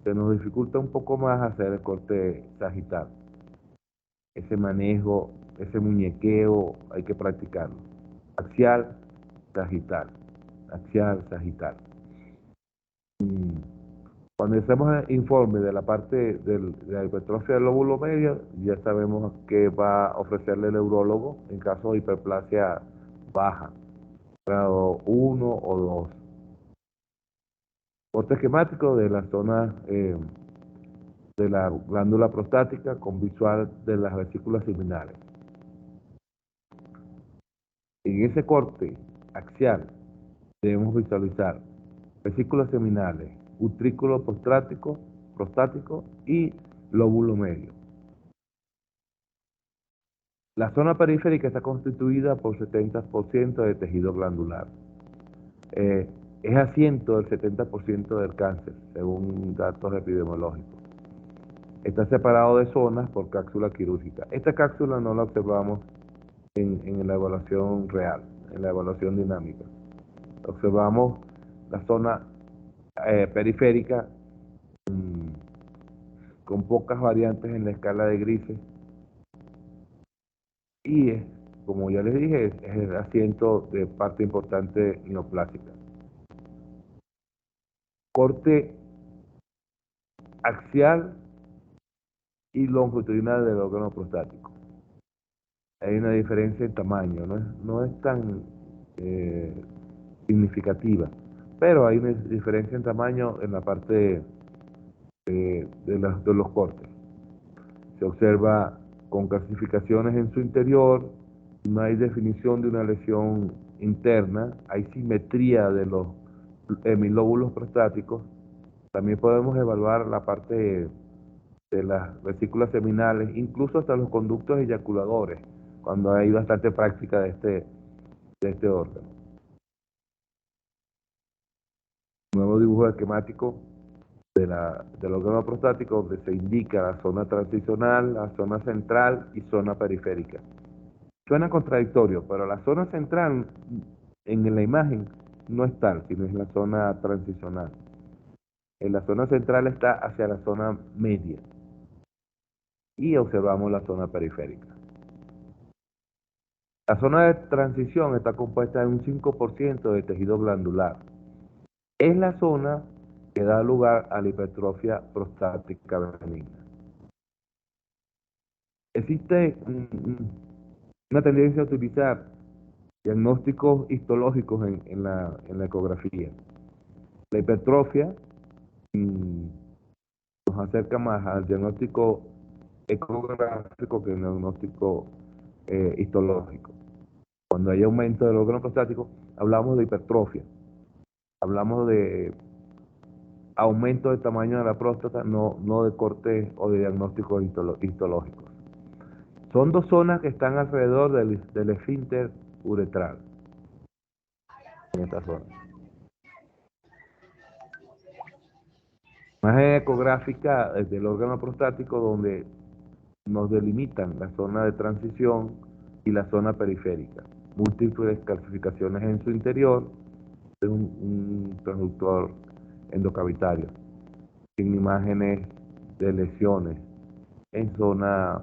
se nos dificulta un poco más hacer el corte sagital. Ese manejo, ese muñequeo, hay que practicarlo. Axial, sagital. Axial, sagital. Cuando hacemos el informe de la parte de la hipertrofia del lóbulo medio, ya sabemos qué va a ofrecerle el neurólogo en caso de hiperplasia baja, grado 1 o 2. Corte esquemático de la zona de la glándula prostática con visual de las vesículas seminales. En ese corte axial debemos visualizar vesículas seminales, utrículo prostático y lóbulo medio. La zona periférica está constituida por 70% de tejido glandular. Es asiento del 70% del cáncer, según datos epidemiológicos. Está separado de zonas por cápsula quirúrgica. Esta cápsula no la observamos en la evaluación real, en la evaluación dinámica. Observamos la zona periférica con pocas variantes en la escala de grises y como ya les dije, es el asiento de parte importante neoplásica. Corte axial y longitudinal del órgano prostático. Hay una diferencia en tamaño, no es tan significativa, pero hay una diferencia en tamaño en la parte de los cortes. Se observa con calcificaciones en su interior, no hay definición de una lesión interna, hay simetría de los hemilóbulos prostáticos. También podemos evaluar la parte de las vesículas seminales, incluso hasta los conductos eyaculadores, cuando hay bastante práctica de este órgano. Nuevo dibujo esquemático del órgano prostático, donde se indica la zona transicional, la zona central y zona periférica. Suena contradictorio, pero la zona central en la imagen no es tal, sino es la zona transicional. En la zona central está hacia la zona media y observamos la zona periférica. La zona de transición está compuesta de un 5% de tejido glandular. Es la zona que da lugar a la hipertrofia prostática benigna. Existe una tendencia a utilizar diagnósticos histológicos en la ecografía. La hipertrofia nos acerca más al diagnóstico ecográfico que el diagnóstico histológico. Cuando hay aumento del órgano prostático, hablamos de hipertrofia. Hablamos de aumento del tamaño de la próstata, no de corte o de diagnósticos histológicos. Son dos zonas que están alrededor del esfínter uretral. En esta zona. Imagen ecográfica del órgano prostático donde nos delimitan la zona de transición y la zona periférica. Múltiples calcificaciones en su interior de un transductor endocavitario, sin imágenes de lesiones en zona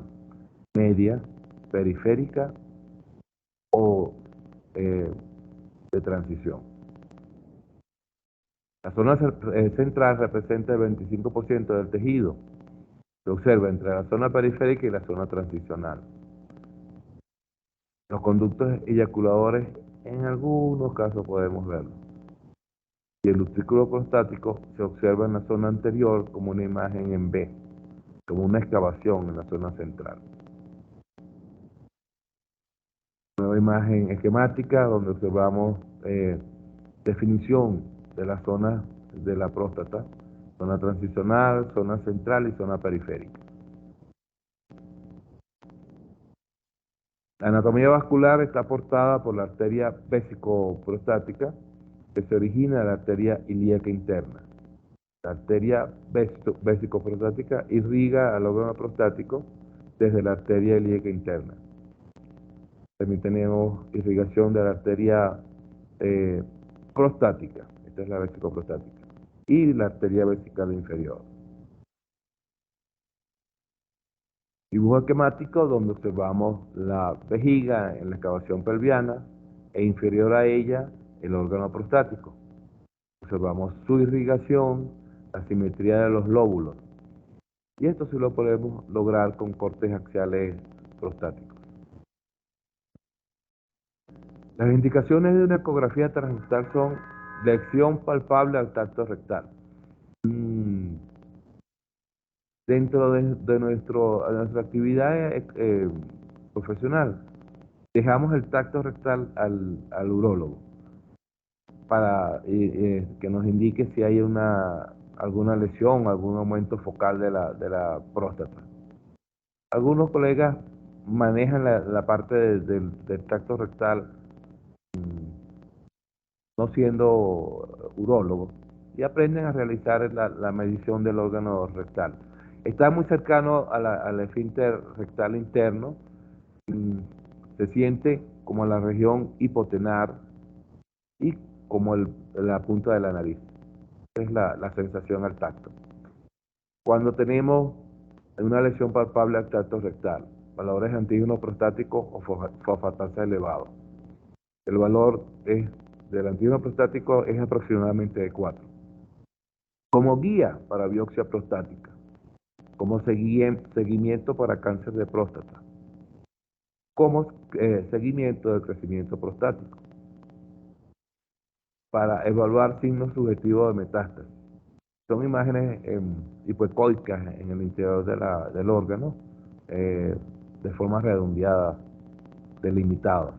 media, periférica o de transición. La zona central representa el 25% del tejido. Se observa entre la zona periférica y la zona transicional. Los conductos eyaculadores, en algunos casos podemos verlo. Y el utrículo prostático se observa en la zona anterior como una imagen en B, como una excavación en la zona central. Nueva imagen esquemática donde observamos definición de las zonas de la próstata, zona transicional, zona central y zona periférica. La anatomía vascular está aportada por la arteria vésico-prostática, que se origina de la arteria ilíaca interna. La arteria vésico-prostática irriga al órgano prostático desde la arteria ilíaca interna. También tenemos irrigación de la arteria prostática, esta es la vésico-prostática, y la arteria vesical inferior. Dibujo esquemático donde observamos la vejiga en la excavación pelviana e inferior a ella el órgano prostático. Observamos su irrigación, la simetría de los lóbulos. Y esto sí lo podemos lograr con cortes axiales prostáticos. Las indicaciones de una ecografía transrectal son lesión palpable al tacto rectal. Dentro de nuestra actividad profesional, dejamos el tacto rectal al urólogo para que nos indique si hay alguna lesión, algún aumento focal de la próstata. Algunos colegas manejan la parte del tacto rectal no siendo urólogos y aprenden a realizar la medición del órgano rectal. Está muy cercano al esfínter rectal interno, se siente como la región hipotenar y como la punta de la nariz. Esa es la sensación al tacto. Cuando tenemos una lesión palpable al tacto rectal, valores de antígeno prostático o fosfatasa elevado. El valor del antígeno prostático es aproximadamente de 4. Como guía para biopsia prostática, como seguimiento para cáncer de próstata, como seguimiento del crecimiento prostático, para evaluar signos subjetivos de metástasis. Son imágenes hipoecoicas en el interior del órgano, de forma redondeada, delimitada.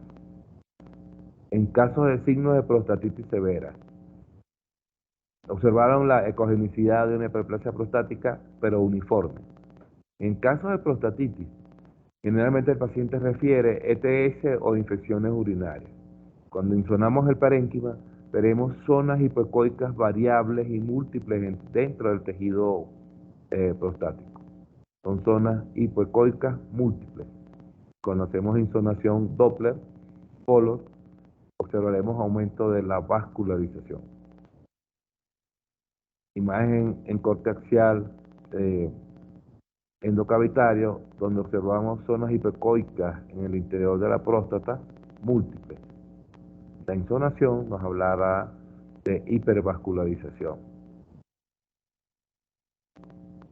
En casos de signos de prostatitis severa, observaron la ecogenicidad de una hiperplasia prostática, pero uniforme. En casos de prostatitis, generalmente el paciente refiere ETS o infecciones urinarias. Cuando insonamos el parénquima, veremos zonas hipoecoicas variables y múltiples dentro del tejido prostático. Son zonas hipoecoicas múltiples. Conocemos insonación Doppler, polos, observaremos aumento de la vascularización. Imagen en corte axial endocavitario, donde observamos zonas hipoecoicas en el interior de la próstata múltiples. La insonación nos hablará de hipervascularización.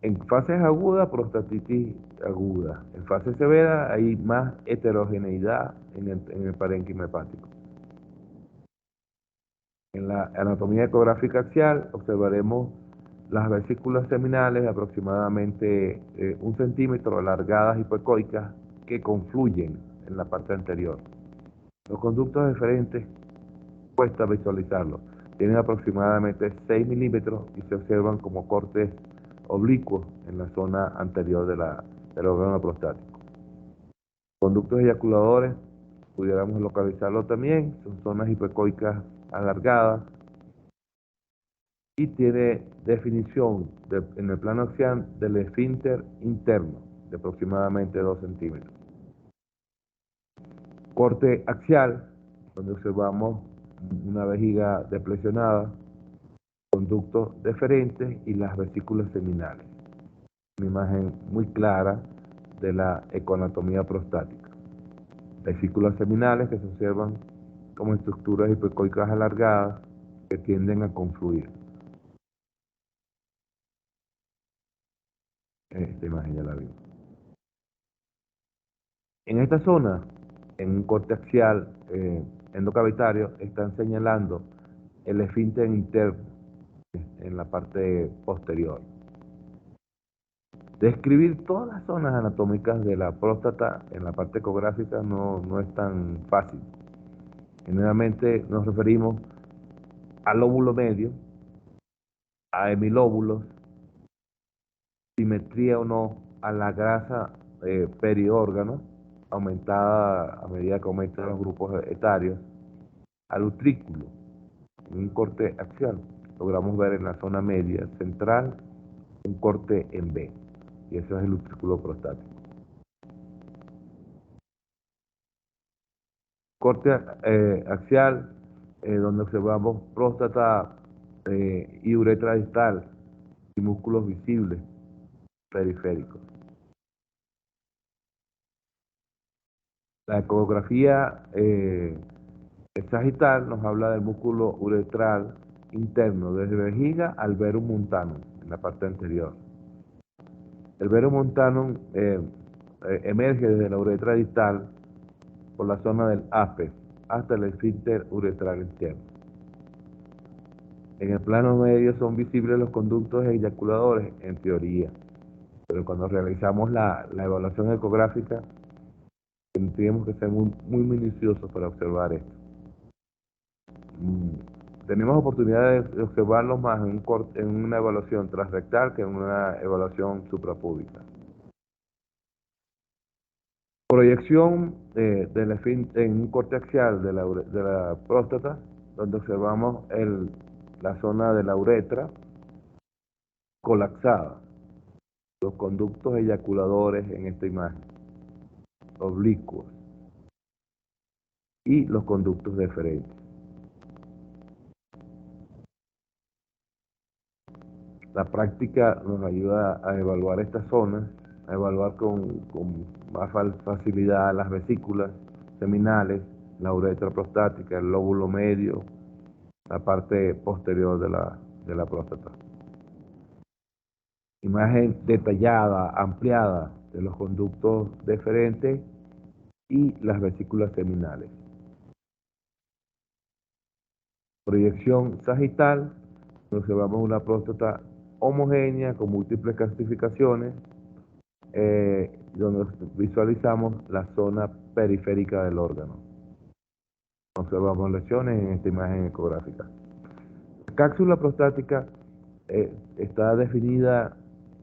En fases agudas, prostatitis aguda. En fase severa hay más heterogeneidad en el parénquima hepático. En la anatomía ecográfica axial observaremos las vesículas seminales de aproximadamente 1 centímetro alargadas hipoecoicas que confluyen en la parte anterior. Los conductos deferentes cuesta visualizarlos. Tienen aproximadamente 6 milímetros y se observan como cortes oblicuos en la zona anterior del órgano prostático. Conductos eyaculadores, pudiéramos localizarlo también, son zonas hipoecoicas alargadas y tiene definición en el plano axial del esfínter interno de aproximadamente 2 centímetros. Corte axial, donde observamos una vejiga depresionada, conductos deferentes y las vesículas seminales. una imagen muy clara de la ecoanatomía prostática. Vesículas seminales que se observan como estructuras hipoecoicas alargadas que tienden a confluir. Esta imagen ya la vimos. En esta zona, en un corte axial endocavitario, están señalando el esfínter interno en la parte posterior. Describir todas las zonas anatómicas de la próstata en la parte ecográfica no es tan fácil. Generalmente nos referimos al lóbulo medio, a hemilóbulos, simetría o no a la grasa periórgano, aumentada a medida que aumentan los grupos etarios, al utrículo, en un corte axial. Logramos ver en la zona media central un corte en B, y eso es el utrículo prostático. Corte axial, donde observamos próstata y uretra distal y músculos visibles periféricos. La ecografía sagital nos habla del músculo uretral interno, desde vejiga al verum montanum, en la parte anterior. El verum montanum emerge desde la uretra distal por la zona del ape hasta el esfínter uretral interno. En el plano medio son visibles los conductos eyaculadores, en teoría, pero cuando realizamos la evaluación ecográfica, tenemos que ser muy minuciosos para observar esto. Tenemos oportunidad de observarlos más en una evaluación transrectal que en una evaluación suprapúbica. Proyección en un corte axial de la próstata, donde observamos la zona de la uretra colapsada, los conductos eyaculadores en esta imagen, oblicuos, y los conductos deferentes. La práctica nos ayuda a evaluar estas zonas, a evaluar con más facilidad las vesículas seminales, la uretra prostática, el lóbulo medio, la parte posterior de la próstata. Imagen detallada, ampliada de los conductos deferentes y las vesículas seminales. Proyección sagital, observamos una próstata homogénea con múltiples calcificaciones, donde visualizamos la zona periférica del órgano. Observamos lesiones en esta imagen ecográfica. La cápsula prostática está definida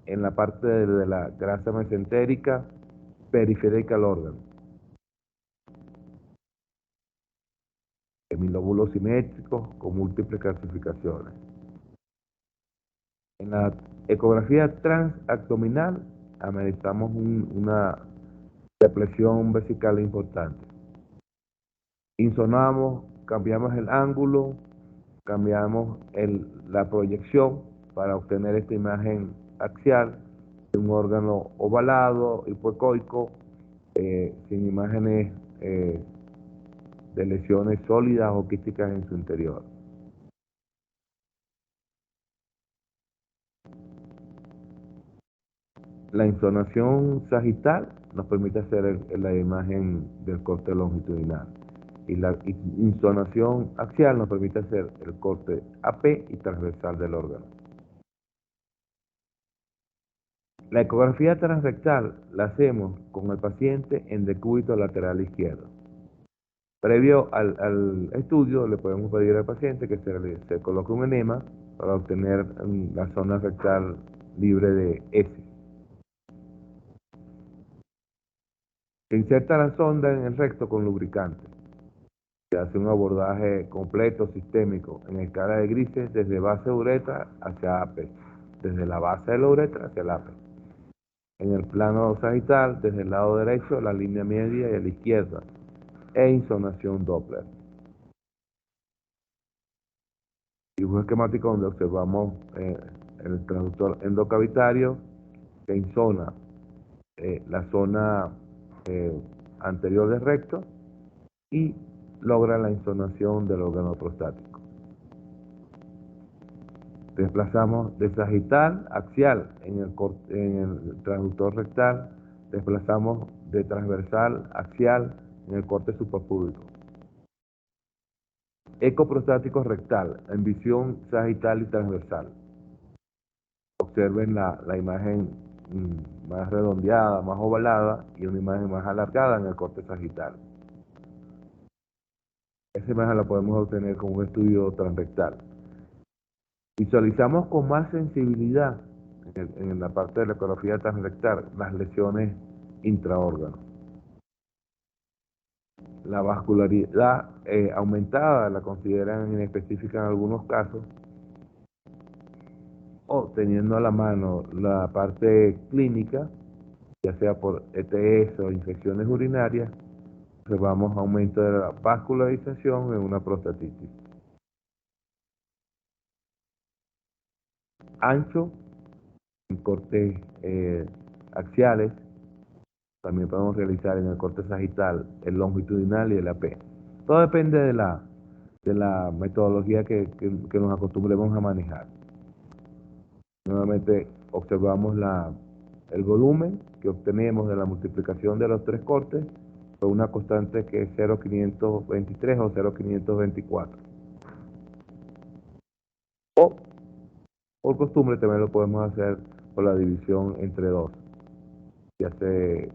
en la parte de la grasa mesentérica periférica al órgano. Hemilóbulos simétricos con múltiples calcificaciones. En la ecografía transabdominal ameritamos una depresión vesical importante. Insonamos, cambiamos el ángulo, cambiamos la proyección para obtener esta imagen axial de un órgano ovalado, hipoecoico, sin imágenes de lesiones sólidas o quísticas en su interior. La insonación sagital nos permite hacer la imagen del corte longitudinal, y la insonación axial nos permite hacer el corte AP y transversal del órgano. La ecografía transrectal la hacemos con el paciente en decúbito lateral izquierdo. Previo al estudio, le podemos pedir al paciente que se coloque un enema para obtener la zona rectal libre de S. Se inserta la sonda en el recto con lubricante. Se hace un abordaje completo sistémico en escala de grises desde base uretra hacia ape, desde la base de la uretra hacia el ape. En el plano sagital, desde el lado derecho, la línea media y a la izquierda, e insonación Doppler. Dibujo esquemático donde observamos el transductor endocavitario, que insona la zona anterior del recto y logra la insonación del órgano prostático. Desplazamos de sagital a axial en el transductor rectal, desplazamos de transversal a axial en el corte suprapúbico. Eco prostático rectal en visión sagital y transversal. Observen la imagen más redondeada, más ovalada y una imagen más alargada en el corte sagital. Esa imagen la podemos obtener con un estudio transrectal. Visualizamos con más sensibilidad en la parte de la ecografía transrectal las lesiones intraórganos. La vascularidad aumentada la consideran inespecífica en algunos casos, o teniendo a la mano la parte clínica, ya sea por ETS o infecciones urinarias, observamos aumento de la vascularización en una prostatitis. Ancho, en cortes axiales, también podemos realizar en el corte sagital, el longitudinal y el AP. Todo depende de la metodología que nos acostumbremos a manejar. Nuevamente observamos el volumen que obtenemos de la multiplicación de los tres cortes por una constante que es 0,523 o 0,524. O, por costumbre, también lo podemos hacer por la división entre 2. Ya se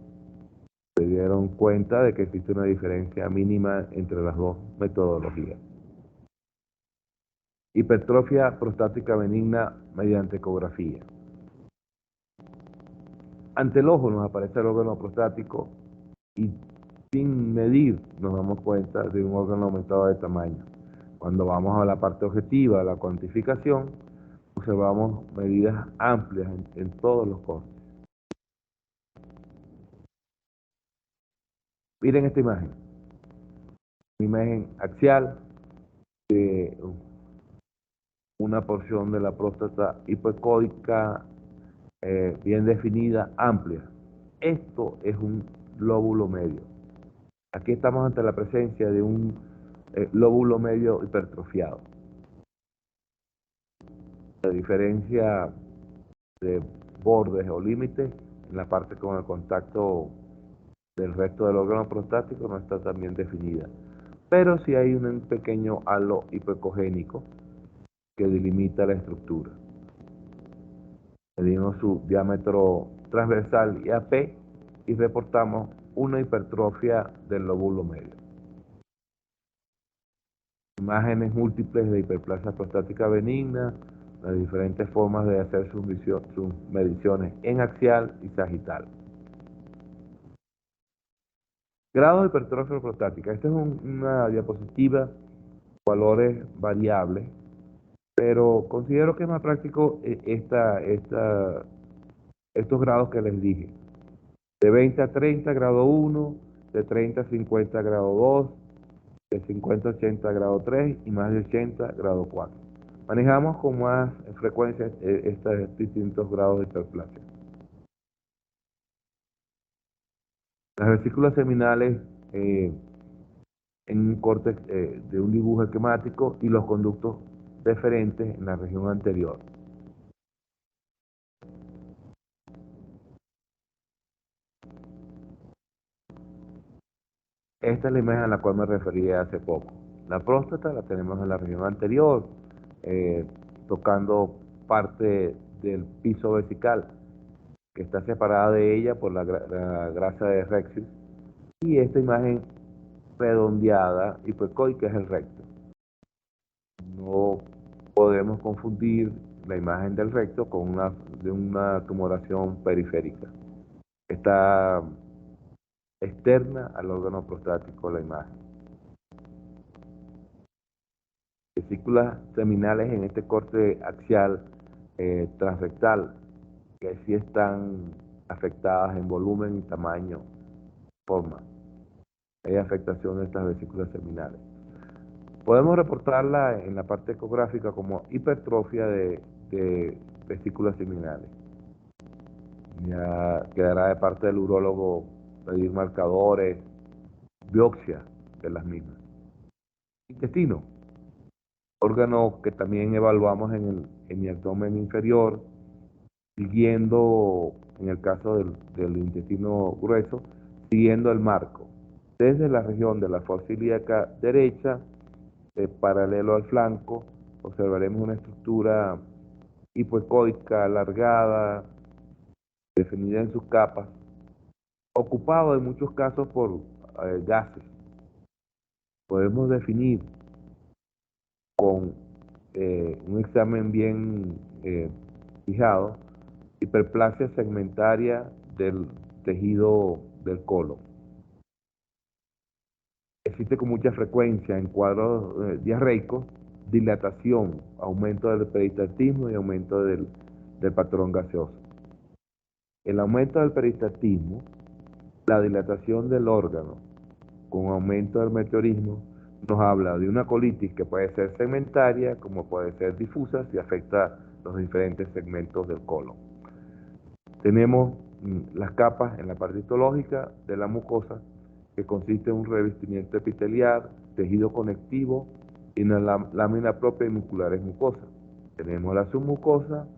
dieron cuenta de que existe una diferencia mínima entre las dos metodologías. Hipertrofia prostática benigna mediante ecografía. Ante el ojo nos aparece el órgano prostático y sin medir nos damos cuenta de un órgano aumentado de tamaño. Cuando vamos a la parte objetiva, a la cuantificación, observamos medidas amplias en todos los cortes. Miren esta imagen. Una imagen axial de una porción de la próstata hipoecóica bien definida, amplia. Esto es un lóbulo medio. Aquí estamos ante la presencia de un lóbulo medio hipertrofiado. La diferencia de bordes o límites en la parte con el contacto del resto del órgano prostático no está tan bien definida, pero sí hay un pequeño halo hipoecogénico que delimita la estructura. Medimos su diámetro transversal y AP y reportamos una hipertrofia del lóbulo medio. Imágenes múltiples de hiperplasia prostática benigna, las diferentes formas de hacer sus mediciones en axial y sagital. Grado de hipertrofia prostática. Esta es una diapositiva, valores variables, pero considero que es más práctico estos grados que les dije. De 20 a 30, grado 1, de 30 a 50, grado 2, de 50 a 80, grado 3 y más de 80, grado 4. Manejamos con más frecuencia estos distintos grados de hiperplasia. Las vesículas seminales en un corte de un dibujo esquemático y los conductos deferentes en la región anterior. Esta es la imagen a la cual me refería hace poco. La próstata la tenemos en la región anterior, tocando parte del piso vesical, que está separada de ella por la grasa de Rexis, y esta imagen redondeada hipoecoica es el recto. No podemos confundir la imagen del recto con una tumoración periférica. Está externa al órgano prostático la imagen. Vesículas seminales en este corte axial transrectal, que sí están afectadas en volumen y tamaño, forma. Hay afectación de estas vesículas seminales. Podemos reportarla en la parte ecográfica como hipertrofia de vesículas seminales. Ya quedará de parte del urólogo pedir marcadores, biopsia de las mismas. Intestino, órgano que también evaluamos en el abdomen inferior, siguiendo, en el caso del intestino grueso, siguiendo el marco, desde la región de la fosa ilíaca derecha, paralelo al flanco, observaremos una estructura hipoecoica alargada, definida en sus capas, ocupado en muchos casos por gases. Podemos definir con un examen bien fijado hiperplasia segmentaria del tejido del colon. Existe con mucha frecuencia en cuadros diarreicos dilatación, aumento del peristaltismo y aumento del patrón gaseoso. El aumento del peristaltismo, la dilatación del órgano con aumento del meteorismo, nos habla de una colitis que puede ser segmentaria como puede ser difusa si afecta los diferentes segmentos del colon. Tenemos las capas en la parte histológica de la mucosa, que consiste en un revestimiento epitelial, tejido conectivo y una lámina propia y musculares mucosas. Tenemos la submucosa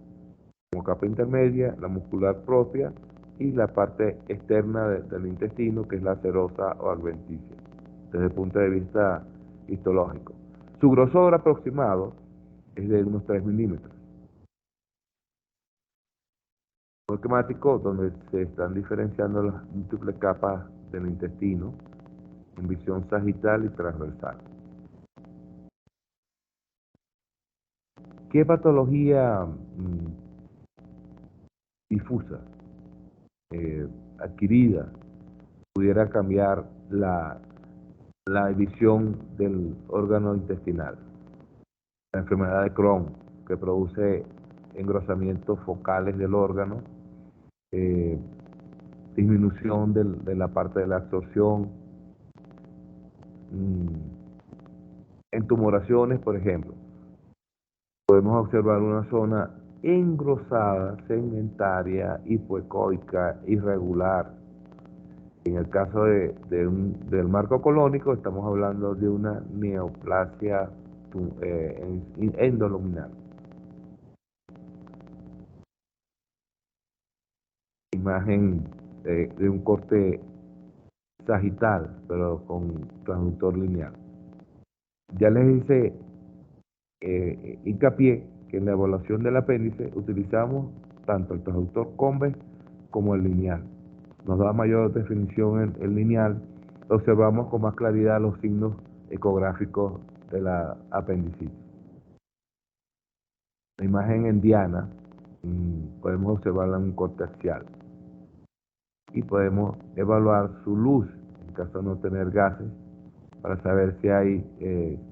como capa intermedia, la muscular propia y la parte externa del intestino, que es la serosa o adventicia, desde el punto de vista histológico. Su grosor aproximado es de unos 3 milímetros. Esquemático donde se están diferenciando las múltiples capas del intestino en visión sagital y transversal. ¿Qué patología difusa, adquirida, pudiera cambiar la visión del órgano intestinal? La enfermedad de Crohn, que produce engrosamientos focales del órgano, disminución de la parte de la absorción, en tumoraciones, por ejemplo, podemos observar una zona engrosada, segmentaria, hipoecoica, irregular. En el caso del marco colónico, estamos hablando de una neoplasia endoluminal. Imagen de un corte sagital, pero con transductor lineal. Ya les hice hincapié que en la evaluación del apéndice utilizamos tanto el transductor convex como el lineal. Nos da mayor definición el lineal, observamos con más claridad los signos ecográficos de la apendicitis. La imagen en diana, podemos observarla en un corte axial y podemos evaluar su luz en caso de no tener gases para saber si hay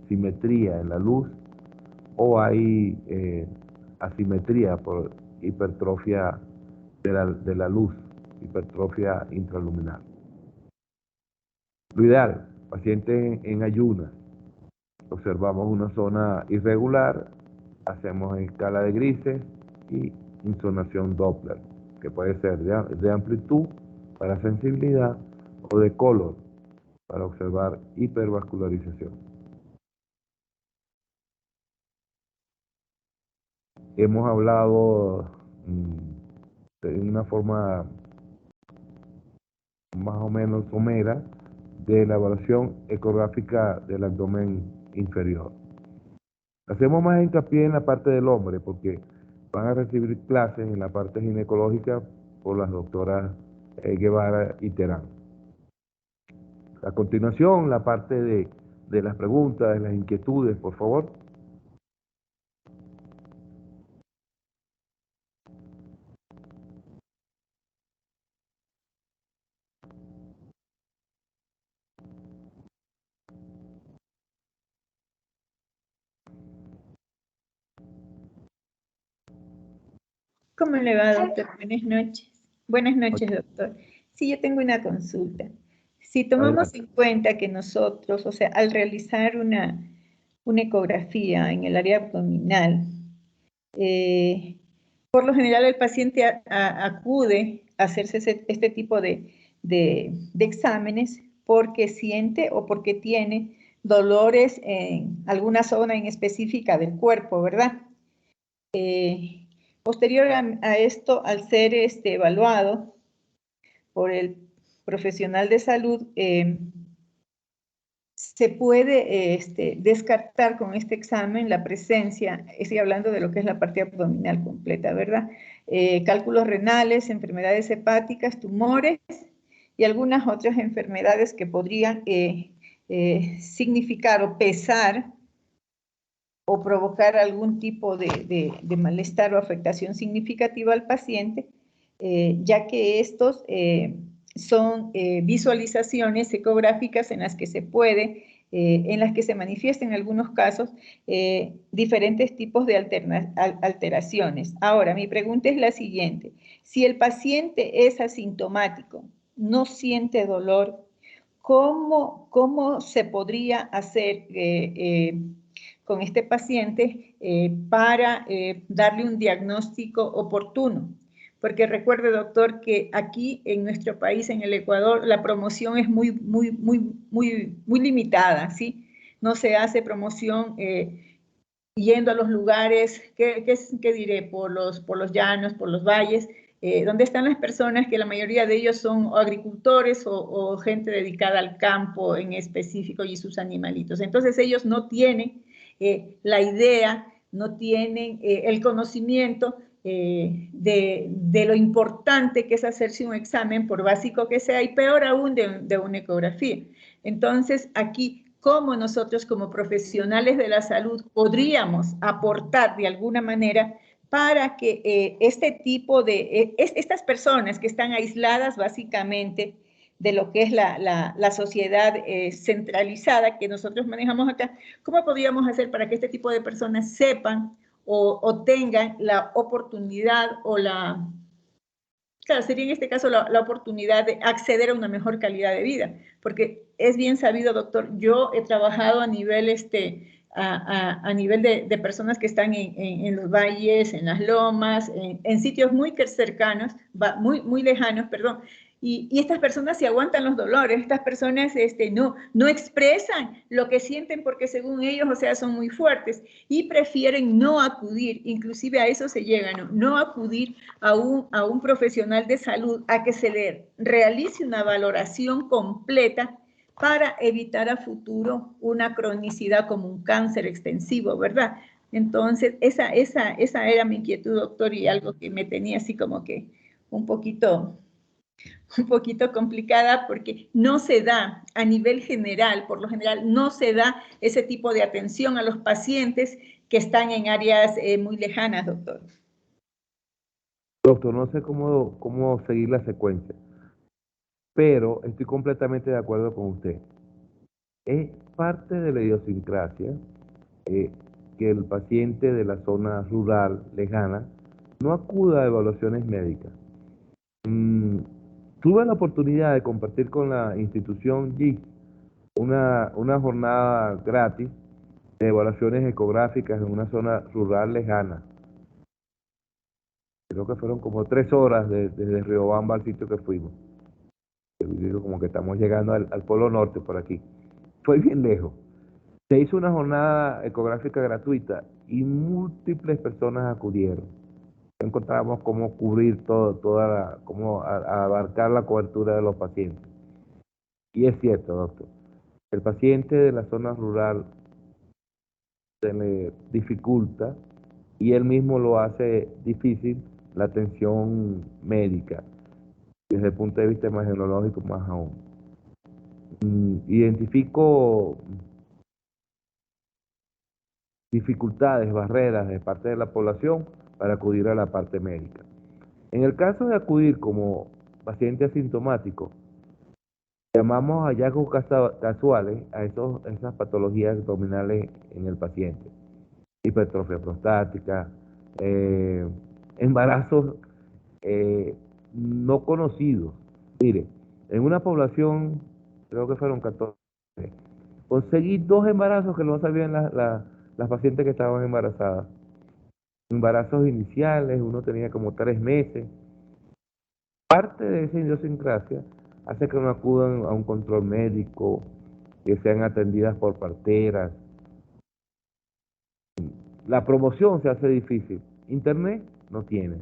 simetría en la luz o hay asimetría por hipertrofia de la luz, hipertrofia intraluminal. Lo ideal, paciente en ayunas, observamos una zona irregular, hacemos escala de grises y insonación Doppler, que puede ser de amplitud para sensibilidad o de color para observar hipervascularización. Hemos hablado de una forma más o menos somera de la evaluación ecográfica del abdomen inferior. Hacemos más hincapié en la parte del hombre porque van a recibir clases en la parte ginecológica por las doctoras Guevara y Terán. A continuación, la parte de las preguntas, de las inquietudes, por favor. ¿Cómo le va, doctor? Buenas noches. Buenas noches, doctor. Sí, yo tengo una consulta. Si tomamos en cuenta que nosotros, o sea, al realizar una ecografía en el área abdominal, por lo general el paciente acude hacerse este tipo de exámenes porque siente o porque tiene dolores en alguna zona en específica del cuerpo, ¿verdad? Posterior a esto, al ser evaluado por el profesional de salud, se puede descartar con este examen la presencia, estoy hablando de lo que es la parte abdominal completa, ¿verdad? Cálculos renales, enfermedades hepáticas, tumores y algunas otras enfermedades que podrían significar o pesar o provocar algún tipo de malestar o afectación significativa al paciente, ya que estos son visualizaciones ecográficas en las que se puede, en las que se manifiestan en algunos casos diferentes tipos de alteraciones. Ahora, mi pregunta es la siguiente. Si el paciente es asintomático, no siente dolor, ¿cómo se podría hacer con este paciente para darle un diagnóstico oportuno? Porque recuerde, doctor, que aquí en nuestro país, en el Ecuador, la promoción es muy limitada, ¿sí? No se hace promoción yendo a los lugares, ¿qué diré? Por los llanos, por los valles, donde están las personas que la mayoría de ellos son agricultores o gente dedicada al campo en específico y sus animalitos. Entonces ellos no tienen la idea, no tienen el conocimiento de lo importante que es hacerse un examen, por básico que sea, y peor aún de una ecografía. Entonces, aquí, ¿cómo nosotros como profesionales de la salud podríamos aportar de alguna manera para que este tipo de, estas personas que están aisladas básicamente de lo que es la sociedad centralizada que nosotros manejamos acá, ¿cómo podríamos hacer para que este tipo de personas sepan o tengan la oportunidad o claro, sería en este caso la oportunidad de acceder a una mejor calidad de vida? Porque es bien sabido, doctor, yo he trabajado a nivel, a nivel de personas que están en los valles, en las lomas, en sitios muy cercanos, muy lejanos, perdón, y estas personas se aguantan los dolores, estas personas no expresan lo que sienten porque según ellos, o sea, son muy fuertes y prefieren no acudir, inclusive a eso se llega, no acudir a un profesional de salud a que se le realice una valoración completa para evitar a futuro una cronicidad como un cáncer extensivo, ¿verdad? Entonces, esa era mi inquietud, doctor, y algo que me tenía así como que un poquito complicada porque no se da a nivel general, por lo general, no se da ese tipo de atención a los pacientes que están en áreas muy lejanas, doctor. Doctor, no sé cómo seguir la secuencia, pero estoy completamente de acuerdo con usted. Es parte de la idiosincrasia que el paciente de la zona rural, lejana, no acuda a evaluaciones médicas. Tuve la oportunidad de compartir con la institución GIS una jornada gratis de evaluaciones ecográficas en una zona rural lejana. Creo que fueron como 3 horas desde Riobamba al sitio que fuimos. Yo digo como que estamos llegando al Polo Norte por aquí. Fue bien lejos. Se hizo una jornada ecográfica gratuita y múltiples personas acudieron. Encontramos cómo cubrir cómo abarcar la cobertura de los pacientes. Y es cierto, doctor, el paciente de la zona rural se le dificulta y él mismo lo hace difícil la atención médica, desde el punto de vista imagenológico más aún. Identifico dificultades, barreras de parte de la población para acudir a la parte médica. En el caso de acudir como paciente asintomático, llamamos hallazgos casuales a esas patologías abdominales en el paciente. Hipertrofia prostática, embarazos no conocidos. Mire, en una población, creo que fueron 14, conseguí 2 embarazos que no sabían las pacientes que estaban embarazadas. Embarazos iniciales, uno tenía como 3 meses. parte de esa idiosincrasia hace que no acudan a un control médico, que sean atendidas por parteras. La promoción se hace difícil. Internet no tiene.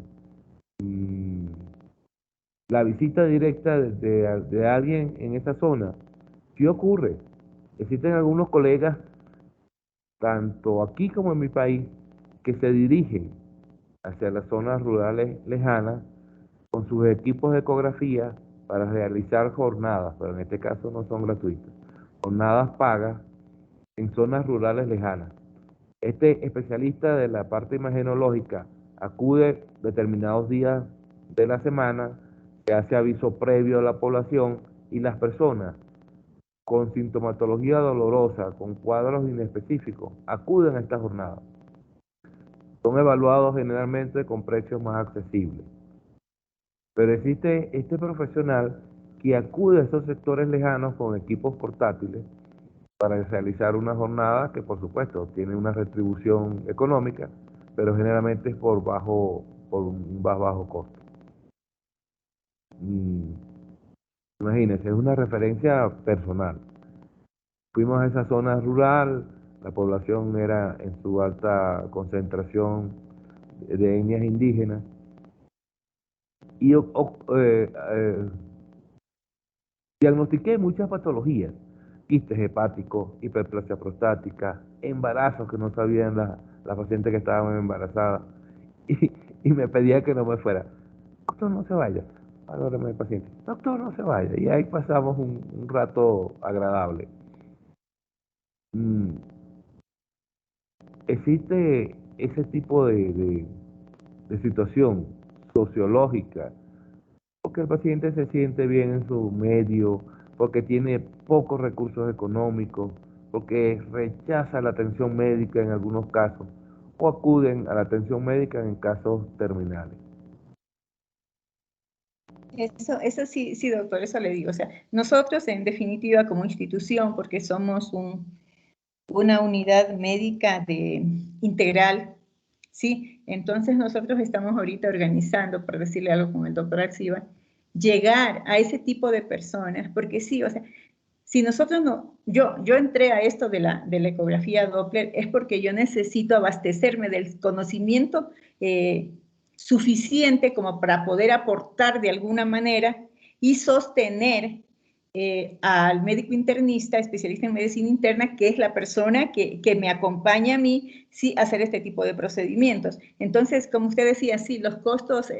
La visita directa de alguien en esa zona sí ocurre. Existen algunos colegas, tanto aquí como en mi país, que se dirigen hacia las zonas rurales lejanas con sus equipos de ecografía para realizar jornadas, pero en este caso no son gratuitas, jornadas pagas en zonas rurales lejanas. Este especialista de la parte imagenológica acude determinados días de la semana, se hace aviso previo a la población y las personas con sintomatología dolorosa, con cuadros inespecíficos, acuden a esta jornada. Son evaluados generalmente con precios más accesibles. Pero existe este profesional que acude a esos sectores lejanos con equipos portátiles para realizar una jornada que, por supuesto, tiene una retribución económica, pero generalmente es por un bajo costo. Imagínense, es una referencia personal. Fuimos a esa zona rural, la población era en su alta concentración de etnias indígenas, y diagnostiqué muchas patologías, quistes hepáticos, hiperplasia prostática, embarazos que no sabían las pacientes que estaban embarazadas, y me pedía que no me fuera. Doctor, no se vaya. Valóreme el paciente. Doctor, no se vaya. Y ahí pasamos un rato agradable. Existe ese tipo de situación sociológica, porque el paciente se siente bien en su medio, porque tiene pocos recursos económicos, porque rechaza la atención médica en algunos casos, o acuden a la atención médica en casos terminales. Eso sí, sí, doctor, eso le digo. O sea, nosotros en definitiva como institución, porque somos una unidad médica integral, ¿sí? Entonces nosotros estamos ahorita organizando, por decirle algo con el doctor Arciba, llegar a ese tipo de personas, porque sí, o sea, si nosotros no, yo entré a esto de la ecografía Doppler es porque yo necesito abastecerme del conocimiento suficiente como para poder aportar de alguna manera y sostener al médico internista, especialista en medicina interna, que es la persona que me acompaña a mí, sí, a hacer este tipo de procedimientos. Entonces, como usted decía, sí, los costos,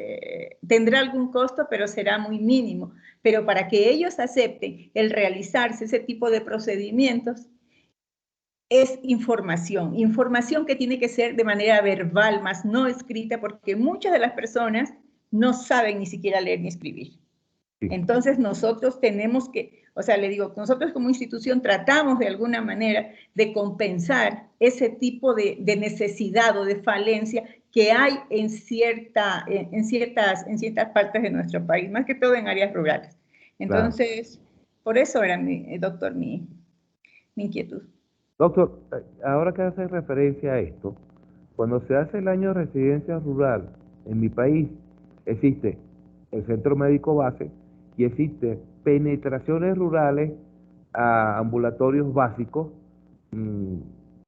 tendrá algún costo, pero será muy mínimo. Pero para que ellos acepten el realizarse ese tipo de procedimientos, es información que tiene que ser de manera verbal, más no escrita, porque muchas de las personas no saben ni siquiera leer ni escribir. Entonces nosotros tenemos que, o sea, le digo, nosotros como institución tratamos de alguna manera de compensar ese tipo de necesidad o de falencia que hay en ciertas partes de nuestro país, más que todo en áreas rurales. Entonces, por eso era, doctor, mi inquietud. Doctor, ahora que hace referencia a esto, cuando se hace el año de residencia rural en mi país, existe el centro médico base y existe penetraciones rurales a ambulatorios básicos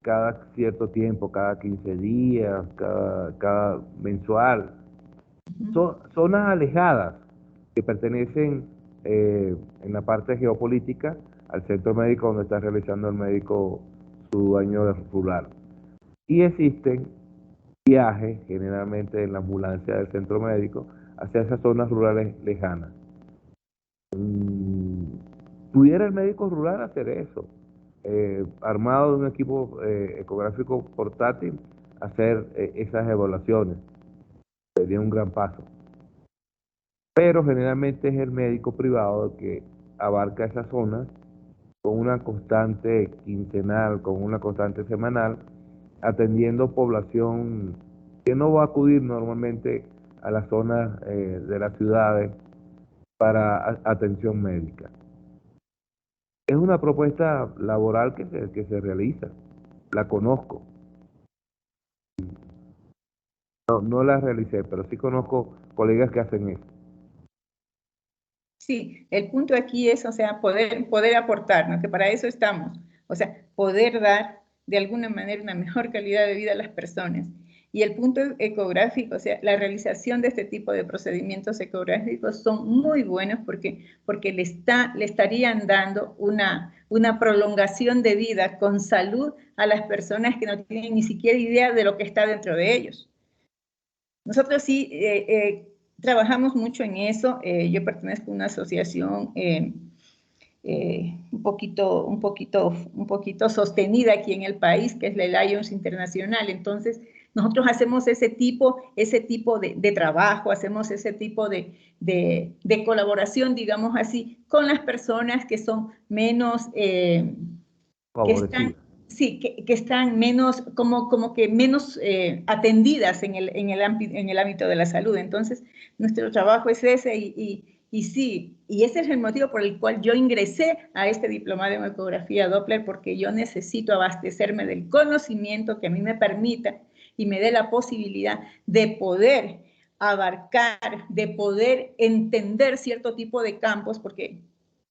cada cierto tiempo, cada 15 días, cada mensual. Zonas alejadas que pertenecen en la parte geopolítica al centro médico donde está realizando el médico su año rural. Y existen viajes, generalmente en la ambulancia del centro médico, hacia esas zonas rurales lejanas. ¿Pudiera el médico rural hacer eso? Armado de un equipo ecográfico portátil, hacer esas evaluaciones. Sería un gran paso. Pero generalmente es el médico privado que abarca esas zonas con una constante quincenal, con una constante semanal, atendiendo población que no va a acudir normalmente a las zonas de las ciudades para atención médica. Es una propuesta laboral que se realiza, la conozco. No la realicé, pero sí conozco colegas que hacen eso. Sí, el punto aquí es, o sea, poder aportar, ¿no? Que para eso estamos. O sea, poder dar de alguna manera una mejor calidad de vida a las personas. Y el punto ecográfico, o sea, la realización de este tipo de procedimientos ecográficos son muy buenos porque le estarían dando una prolongación de vida con salud a las personas que no tienen ni siquiera idea de lo que está dentro de ellos. Nosotros sí trabajamos mucho en eso. Yo pertenezco a una asociación un poquito sostenida aquí en el país, que es la Lions Internacional. Entonces, nosotros hacemos ese tipo de trabajo, hacemos ese tipo de colaboración, digamos así, con las personas que son menos, que están menos, como que menos atendidas en el ámbito de la salud. Entonces, nuestro trabajo es ese y sí, y ese es el motivo por el cual yo ingresé a este diplomado en ecografía Doppler, porque yo necesito abastecerme del conocimiento que a mí me permita y me dé la posibilidad de poder abarcar, de poder entender cierto tipo de campos, porque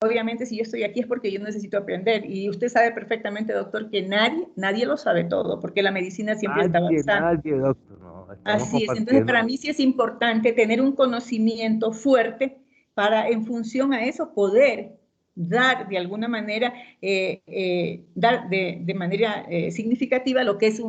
obviamente si yo estoy aquí es porque yo necesito aprender, y usted sabe perfectamente, doctor, que nadie lo sabe todo, porque la medicina siempre está avanzando. Nadie, doctor, no. Así es, entonces para mí sí es importante tener un conocimiento fuerte para, en función a eso, poder dar de alguna manera, dar de manera significativa lo que es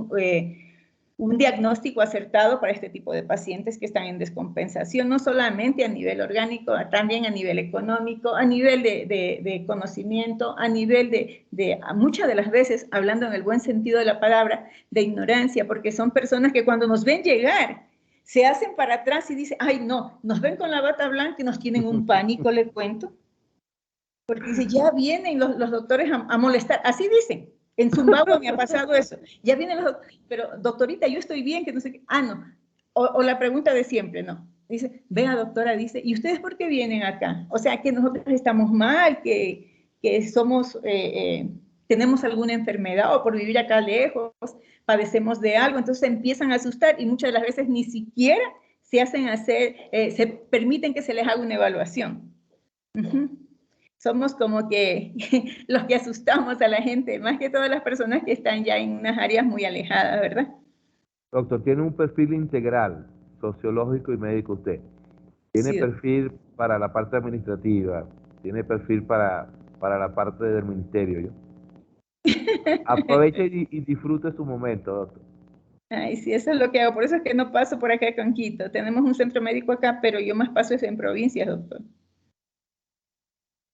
un diagnóstico acertado para este tipo de pacientes que están en descompensación, no solamente a nivel orgánico, también a nivel económico, a nivel de conocimiento, a nivel muchas de las veces, hablando en el buen sentido de la palabra, de ignorancia, porque son personas que cuando nos ven llegar, se hacen para atrás y dicen, ay no, nos ven con la bata blanca y nos tienen un pánico, le cuento. Porque dice, ya vienen los doctores a molestar, así dicen. En Zimbabue me ha pasado eso. Ya vienen los doctores, pero doctorita, yo estoy bien, que no sé qué. Ah, no. O la pregunta de siempre, no. Dice, vea doctora, dice, ¿y ustedes por qué vienen acá? O sea, que nosotros estamos mal, que somos, tenemos alguna enfermedad o por vivir acá lejos, padecemos de algo, entonces se empiezan a asustar y muchas de las veces ni siquiera se permiten que se les haga una evaluación. Somos como que los que asustamos a la gente, más que todas las personas que están ya en unas áreas muy alejadas, ¿verdad? Doctor, tiene un perfil integral, sociológico y médico usted. Tiene Sí, perfil para la parte administrativa, tiene perfil para la parte del ministerio. ¿yo? Aproveche y disfrute su momento, doctor. Ay, sí, eso es lo que hago. Por eso es que no paso por acá con Quito. Tenemos un centro médico acá, pero yo más paso es en provincias, doctor.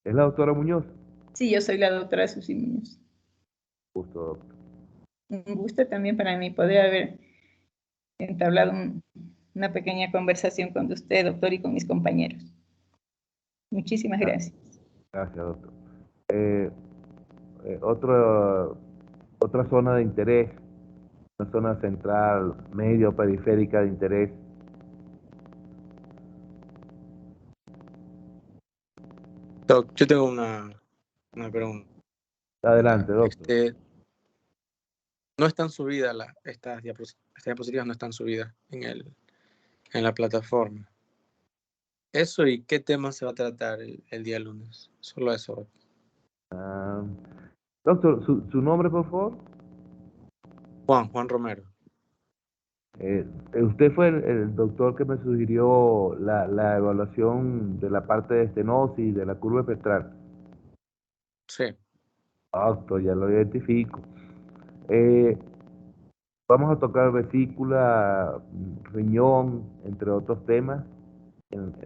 ¿Es la doctora Muñoz? Sí, yo soy la doctora Susi Muñoz. Gusto, doctor. Un gusto también para mí poder haber entablado una pequeña conversación con usted, doctor, y con mis compañeros. Muchísimas gracias. Gracias, doctor. Otra zona de interés, una zona central, medio periférica de interés. Doc, yo tengo una pregunta. Adelante, doctor. No están subidas estas diapositivas, no están subidas en la plataforma. Eso, y qué tema se va a tratar el día lunes. Solo eso. Doctor, ¿su nombre, por favor? Juan Romero. Usted fue el doctor que me sugirió la evaluación de la parte de estenosis, de la curva espectral. Sí. Doctor, ya lo identifico. Vamos a tocar vesícula, riñón, entre otros temas,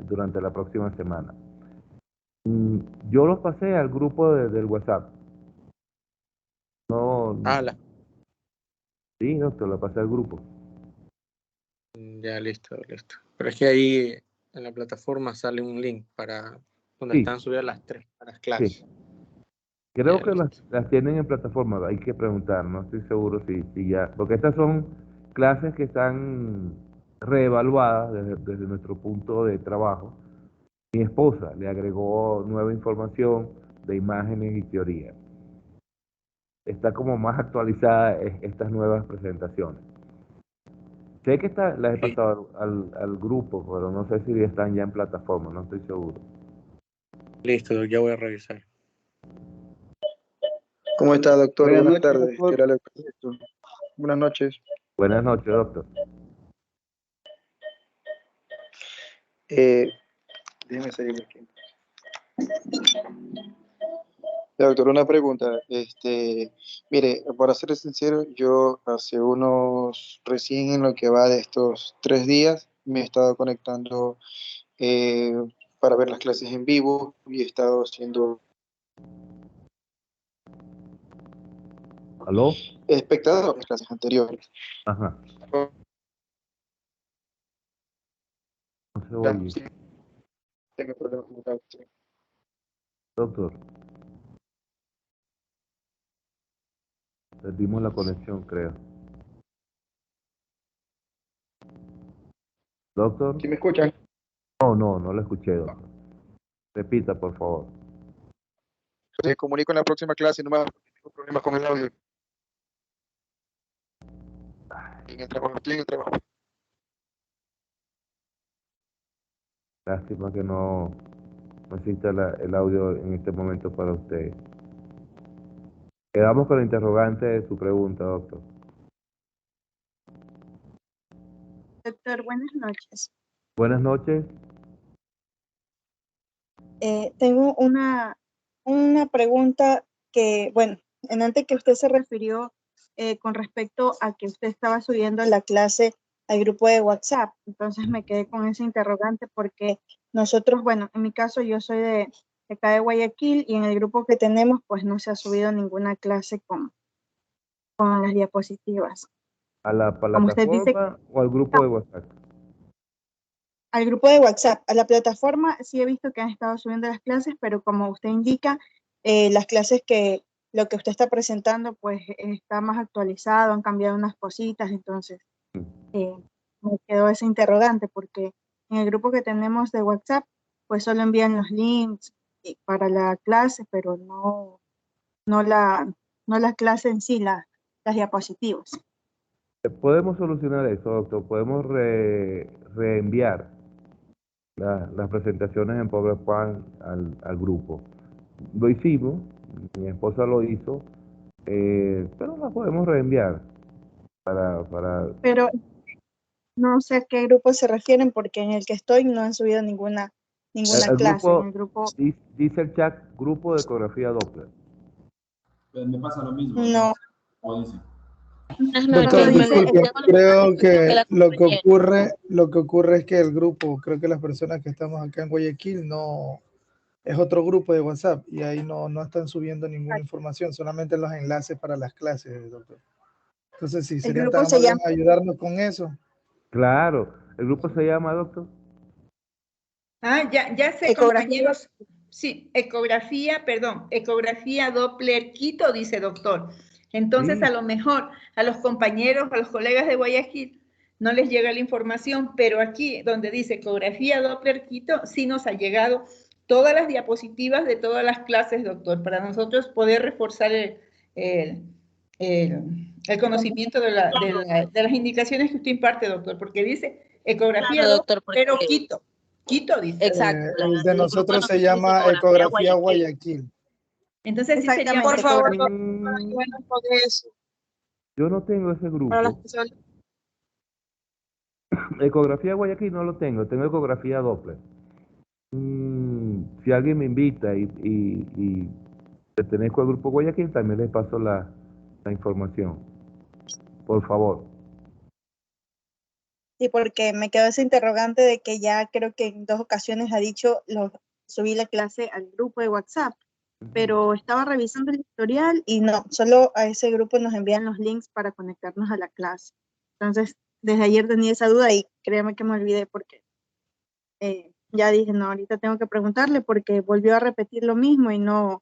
durante la próxima semana. Yo los pasé al grupo del WhatsApp. No. Sí, doctor, lo pasé al grupo. Ya, listo. Pero es que ahí en la plataforma sale un link para donde están subidas las clases. Sí. Creo que las tienen en plataforma, hay que preguntar, no estoy seguro si ya, porque estas son clases que están reevaluadas desde nuestro punto de trabajo. Mi esposa le agregó nueva información de imágenes y teoría. Está como más actualizada estas nuevas presentaciones. Sé que las he pasado al grupo, pero no sé si están ya en plataforma, no estoy seguro. Listo, ya voy a revisar. ¿Cómo está, doctor? Buenas Buenas noches, tardes. doctor. ¿Qué tal el proyecto? Buenas noches. Buenas noches, doctor. Déjeme seguir aquí. Doctor, una pregunta. Mire, para ser sincero, yo hace recién en lo que va de estos 3 días, me he estado conectando eh, para ver las clases en vivo y he estado haciendo ¿Aló? espectador de las clases anteriores. Ajá. No se oye. Sí, tengo problemas con el audio. Doctor. Perdimos la conexión, creo. Doctor. ¿Sí me escuchan? No lo escuché, doctor. Repita, por favor. Se comunico en la próxima clase, nomás tengo problemas con el audio. Estoy en el trabajo. Lástima que no exista el audio en este momento para usted. Quedamos con la interrogante de su pregunta, doctor. Doctor, buenas noches. Buenas noches. Tengo una pregunta que, bueno, en antes que usted se refirió con respecto a que usted estaba subiendo la clase al grupo de WhatsApp. Entonces me quedé con ese interrogante porque nosotros, bueno, en mi caso yo soy de acá de Guayaquil y en el grupo que tenemos pues no se ha subido ninguna clase con las diapositivas. ¿A la Como usted dice, plataforma o al grupo de WhatsApp? al grupo de WhatsApp, a la plataforma sí he visto que han estado subiendo las clases, pero como usted indica, las clases lo que usted está presentando pues está más actualizado, han cambiado unas cositas, entonces me quedó ese interrogante porque en el grupo que tenemos de WhatsApp pues solo envían los links para la clase, pero no la clase en sí, las diapositivas. Podemos solucionar eso, doctor. Podemos reenviar las presentaciones en PowerPoint al grupo. Lo hicimos, mi esposa lo hizo, pero las podemos reenviar para... Pero no sé a qué grupo se refieren porque en el que estoy no han subido ninguna al clase. grupo, En el grupo dice el chat, grupo de ecografía Doppler. Me pasa lo mismo. no. ¿O dice? Buenas Doctor, noches, disculpe, creo que la lo compañera. que ocurre es que el grupo, creo que las personas que estamos acá en Guayaquil no es otro grupo de WhatsApp y ahí no están subiendo ninguna información, solamente los enlaces para las clases, doctor. Entonces, si El serían grupo tan se amables llama, en ayudarnos con eso. Claro, el grupo se llama, doctor. Ya sé, compañeros. Sí, ecografía Doppler Quito, dice doctor. Entonces, Sí. a lo mejor a los compañeros, a los colegas de Guayaquil, no les llega la información, pero aquí donde dice ecografía Doppler Quito, sí nos ha llegado todas las diapositivas de todas las clases, doctor, para nosotros poder reforzar el conocimiento de las indicaciones que usted imparte, doctor, porque dice ecografía Claro, doctor, Doppler, pero porque Quito dice. exacto, El de el grupo nosotros se nosotros dice llama Ecografía Guayaquil. Guayaquil. Entonces sí sería por favor, eso. Yo no tengo ese para las grupo. personas. Ecografía Guayaquil no lo tengo ecografía Doppler. Si alguien me invita y pertenezco al grupo Guayaquil, también les paso la información. Por favor. Sí, porque me quedó ese interrogante de que ya creo que en 2 ocasiones ha dicho, subí la clase al grupo de WhatsApp, pero estaba revisando el historial y no, solo a ese grupo nos envían los links para conectarnos a la clase. Entonces, desde ayer tenía esa duda y créame que me olvidé porque ya dije, no, ahorita tengo que preguntarle porque volvió a repetir lo mismo y no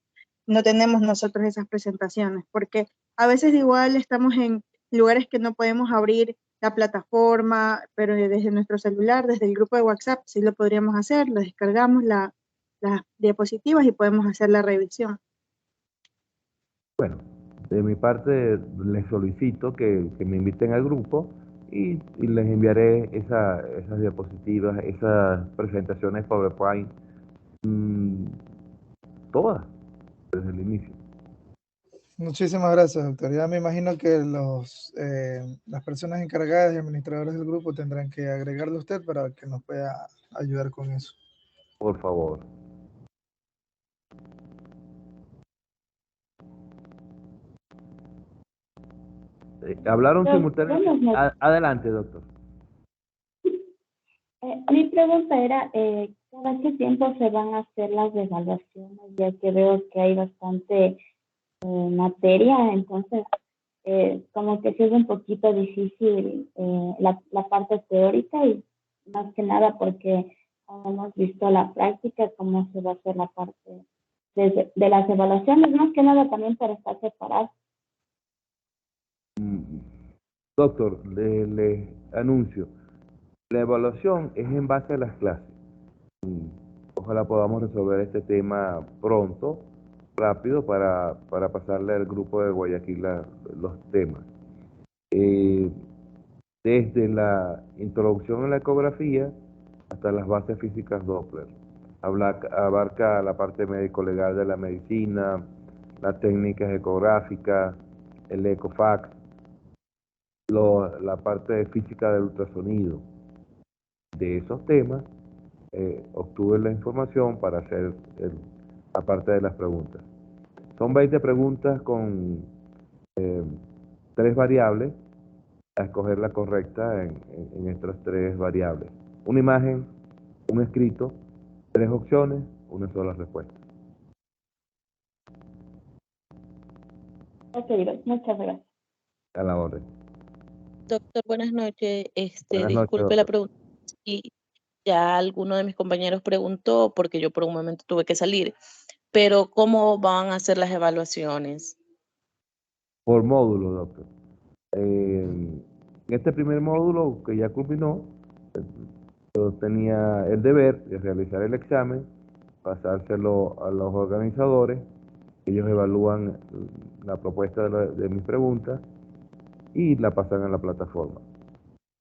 tenemos nosotros esas presentaciones, porque a veces igual estamos en lugares que no podemos abrir la plataforma, pero desde nuestro celular, desde el grupo de WhatsApp, sí lo podríamos hacer, lo descargamos las diapositivas y podemos hacer la revisión. Bueno, de mi parte les solicito que me inviten al grupo y les enviaré esas diapositivas, esas presentaciones PowerPoint todas, desde el inicio. Muchísimas gracias, doctor. Ya me imagino que las personas encargadas y administradores del grupo tendrán que agregarle a usted para que nos pueda ayudar con eso. Por favor. Hablaron simultáneamente. Adelante, doctor. Mi pregunta era, ¿cada qué tiempo se van a hacer las evaluaciones? Ya que veo que hay bastante materia, entonces como que sí es un poquito difícil la parte teórica y más que nada porque hemos visto la práctica, cómo se va a hacer la parte de las evaluaciones, más que nada también para estar separados. Doctor, le anuncio, la evaluación es en base a las clases. Ojalá podamos resolver este tema pronto, rápido, para pasarle al grupo de Guayaquil los temas. Desde la introducción a la ecografía hasta las bases físicas Doppler. Abarca la parte médico-legal de la medicina, las técnicas ecográficas, el ecofax, la parte física del ultrasonido. De esos temas obtuve la información para hacer la parte de las preguntas. Son 20 preguntas con 3 variables, a escoger la correcta en estas 3 variables. Una imagen, un escrito, 3 opciones, una sola respuesta. Ok, muchas gracias. A la orden. Doctor, buenas noches. Buenas noches, Disculpe la doctor. pregunta. Y ya alguno de mis compañeros preguntó, porque yo por un momento tuve que salir, pero ¿cómo van a hacer las evaluaciones? Por módulo, doctor. En este primer módulo que ya culminó, yo tenía el deber de realizar el examen, pasárselo a los organizadores. Ellos evalúan la propuesta de mis preguntas y la pasan a la plataforma.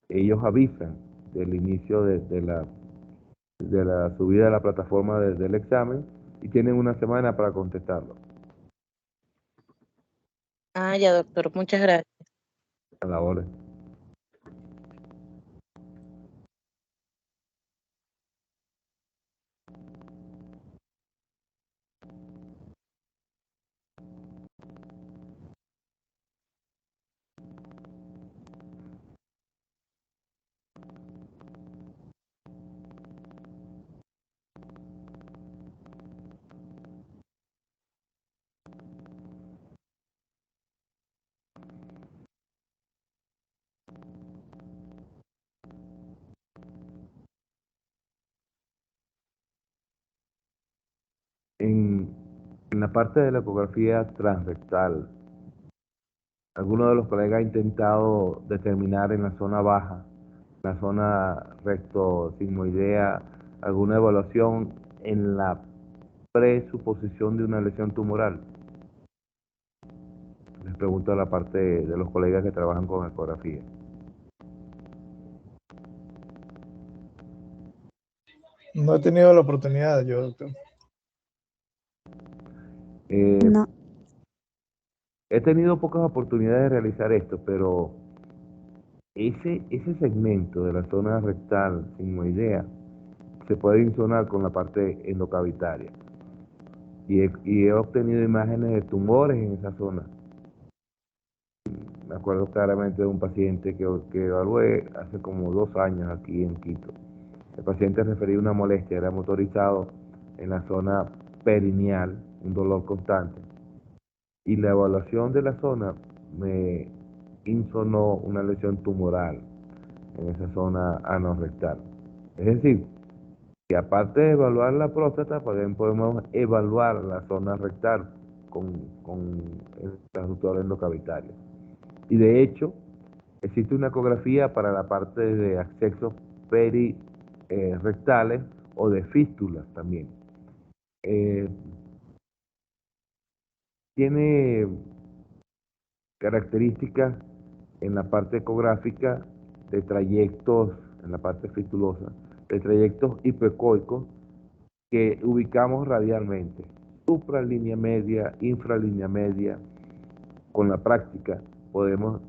Ellos avisan del inicio de la subida de la plataforma del examen y tienen una semana para contestarlo. Ah, ya, doctor, muchas gracias. A la orden. En la parte de la ecografía transrectal, alguno de los colegas ha intentado determinar en la zona baja, la zona recto-sigmoidea, alguna evaluación en la presuposición de una lesión tumoral. Les pregunto a la parte de los colegas que trabajan con ecografía. No he tenido la oportunidad yo, doctor. No. He tenido pocas oportunidades de realizar esto, pero ese segmento de la zona rectal sigmoidea se puede insonar con la parte endocavitaria. Y he obtenido imágenes de tumores en esa zona. Me acuerdo claramente de un paciente que evalué hace como 2 años aquí en Quito. El paciente refería una molestia, era motorizado en la zona perineal, un dolor constante. Y la evaluación de la zona me insonó una lesión tumoral en esa zona anorrectal. Es decir, que aparte de evaluar la próstata, podemos evaluar la zona rectal con el transductor endocavitario. Y de hecho, existe una ecografía para la parte de accesos perirectales o de fístulas también. Tiene características en la parte ecográfica de trayectos, en la parte fistulosa, de trayectos hipoecoicos que ubicamos radialmente. supralínea media, infralínea media. Con la práctica podemos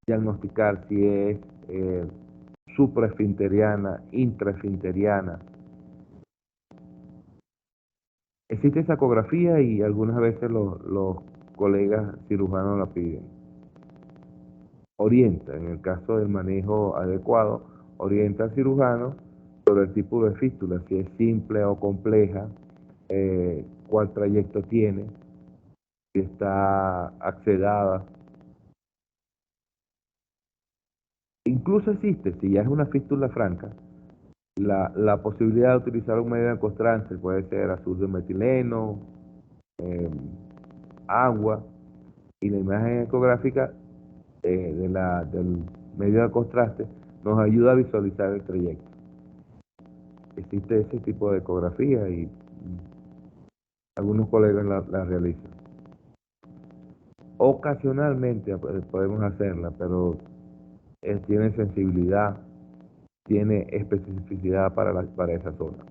diagnosticar si es supraesfinteriana, intraesfinteriana. Existe esa ecografía y algunas veces los colegas cirujanos la piden. Orienta, en el caso del manejo adecuado, orienta al cirujano sobre el tipo de fístula, si es simple o compleja, cuál trayecto tiene, si está accedada. Incluso existe, si ya es una fístula franca, la posibilidad de utilizar un medio de contraste, puede ser azul de metileno, agua, y la imagen ecográfica del medio de contraste nos ayuda a visualizar el trayecto. Existe ese tipo de ecografía y algunos colegas la realizan. Ocasionalmente podemos hacerla, pero tiene sensibilidad, tiene especificidad para esa zona.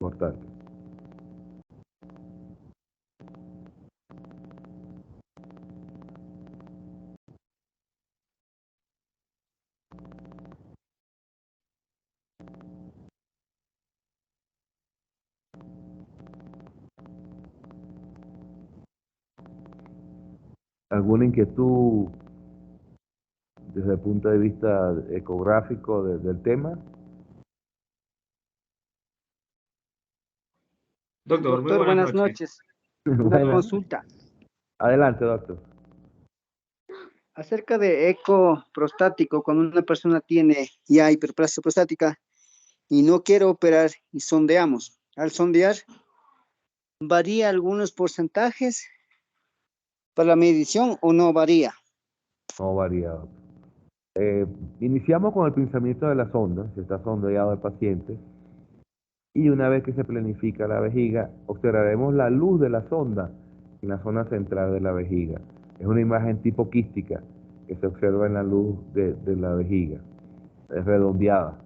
Importante. ¿Alguna inquietud desde el punto de vista ecográfico del tema? Doctor, muy Doctor, buenas buenas noches. noches. Una consulta Adelante, doctor. acerca de eco prostático. Cuando una persona tiene ya hiperplasia prostática y no quiere operar y sondeamos. Al sondear, ¿varía algunos porcentajes para la medición o no varía? No varía, doctor. Iniciamos con el pinzamiento de la sonda, si está sondeado el paciente, y una vez que se planifica la vejiga, observaremos la luz de la sonda en la zona central de la vejiga. Es una imagen tipo quística que se observa en la luz de la vejiga, es redondeada.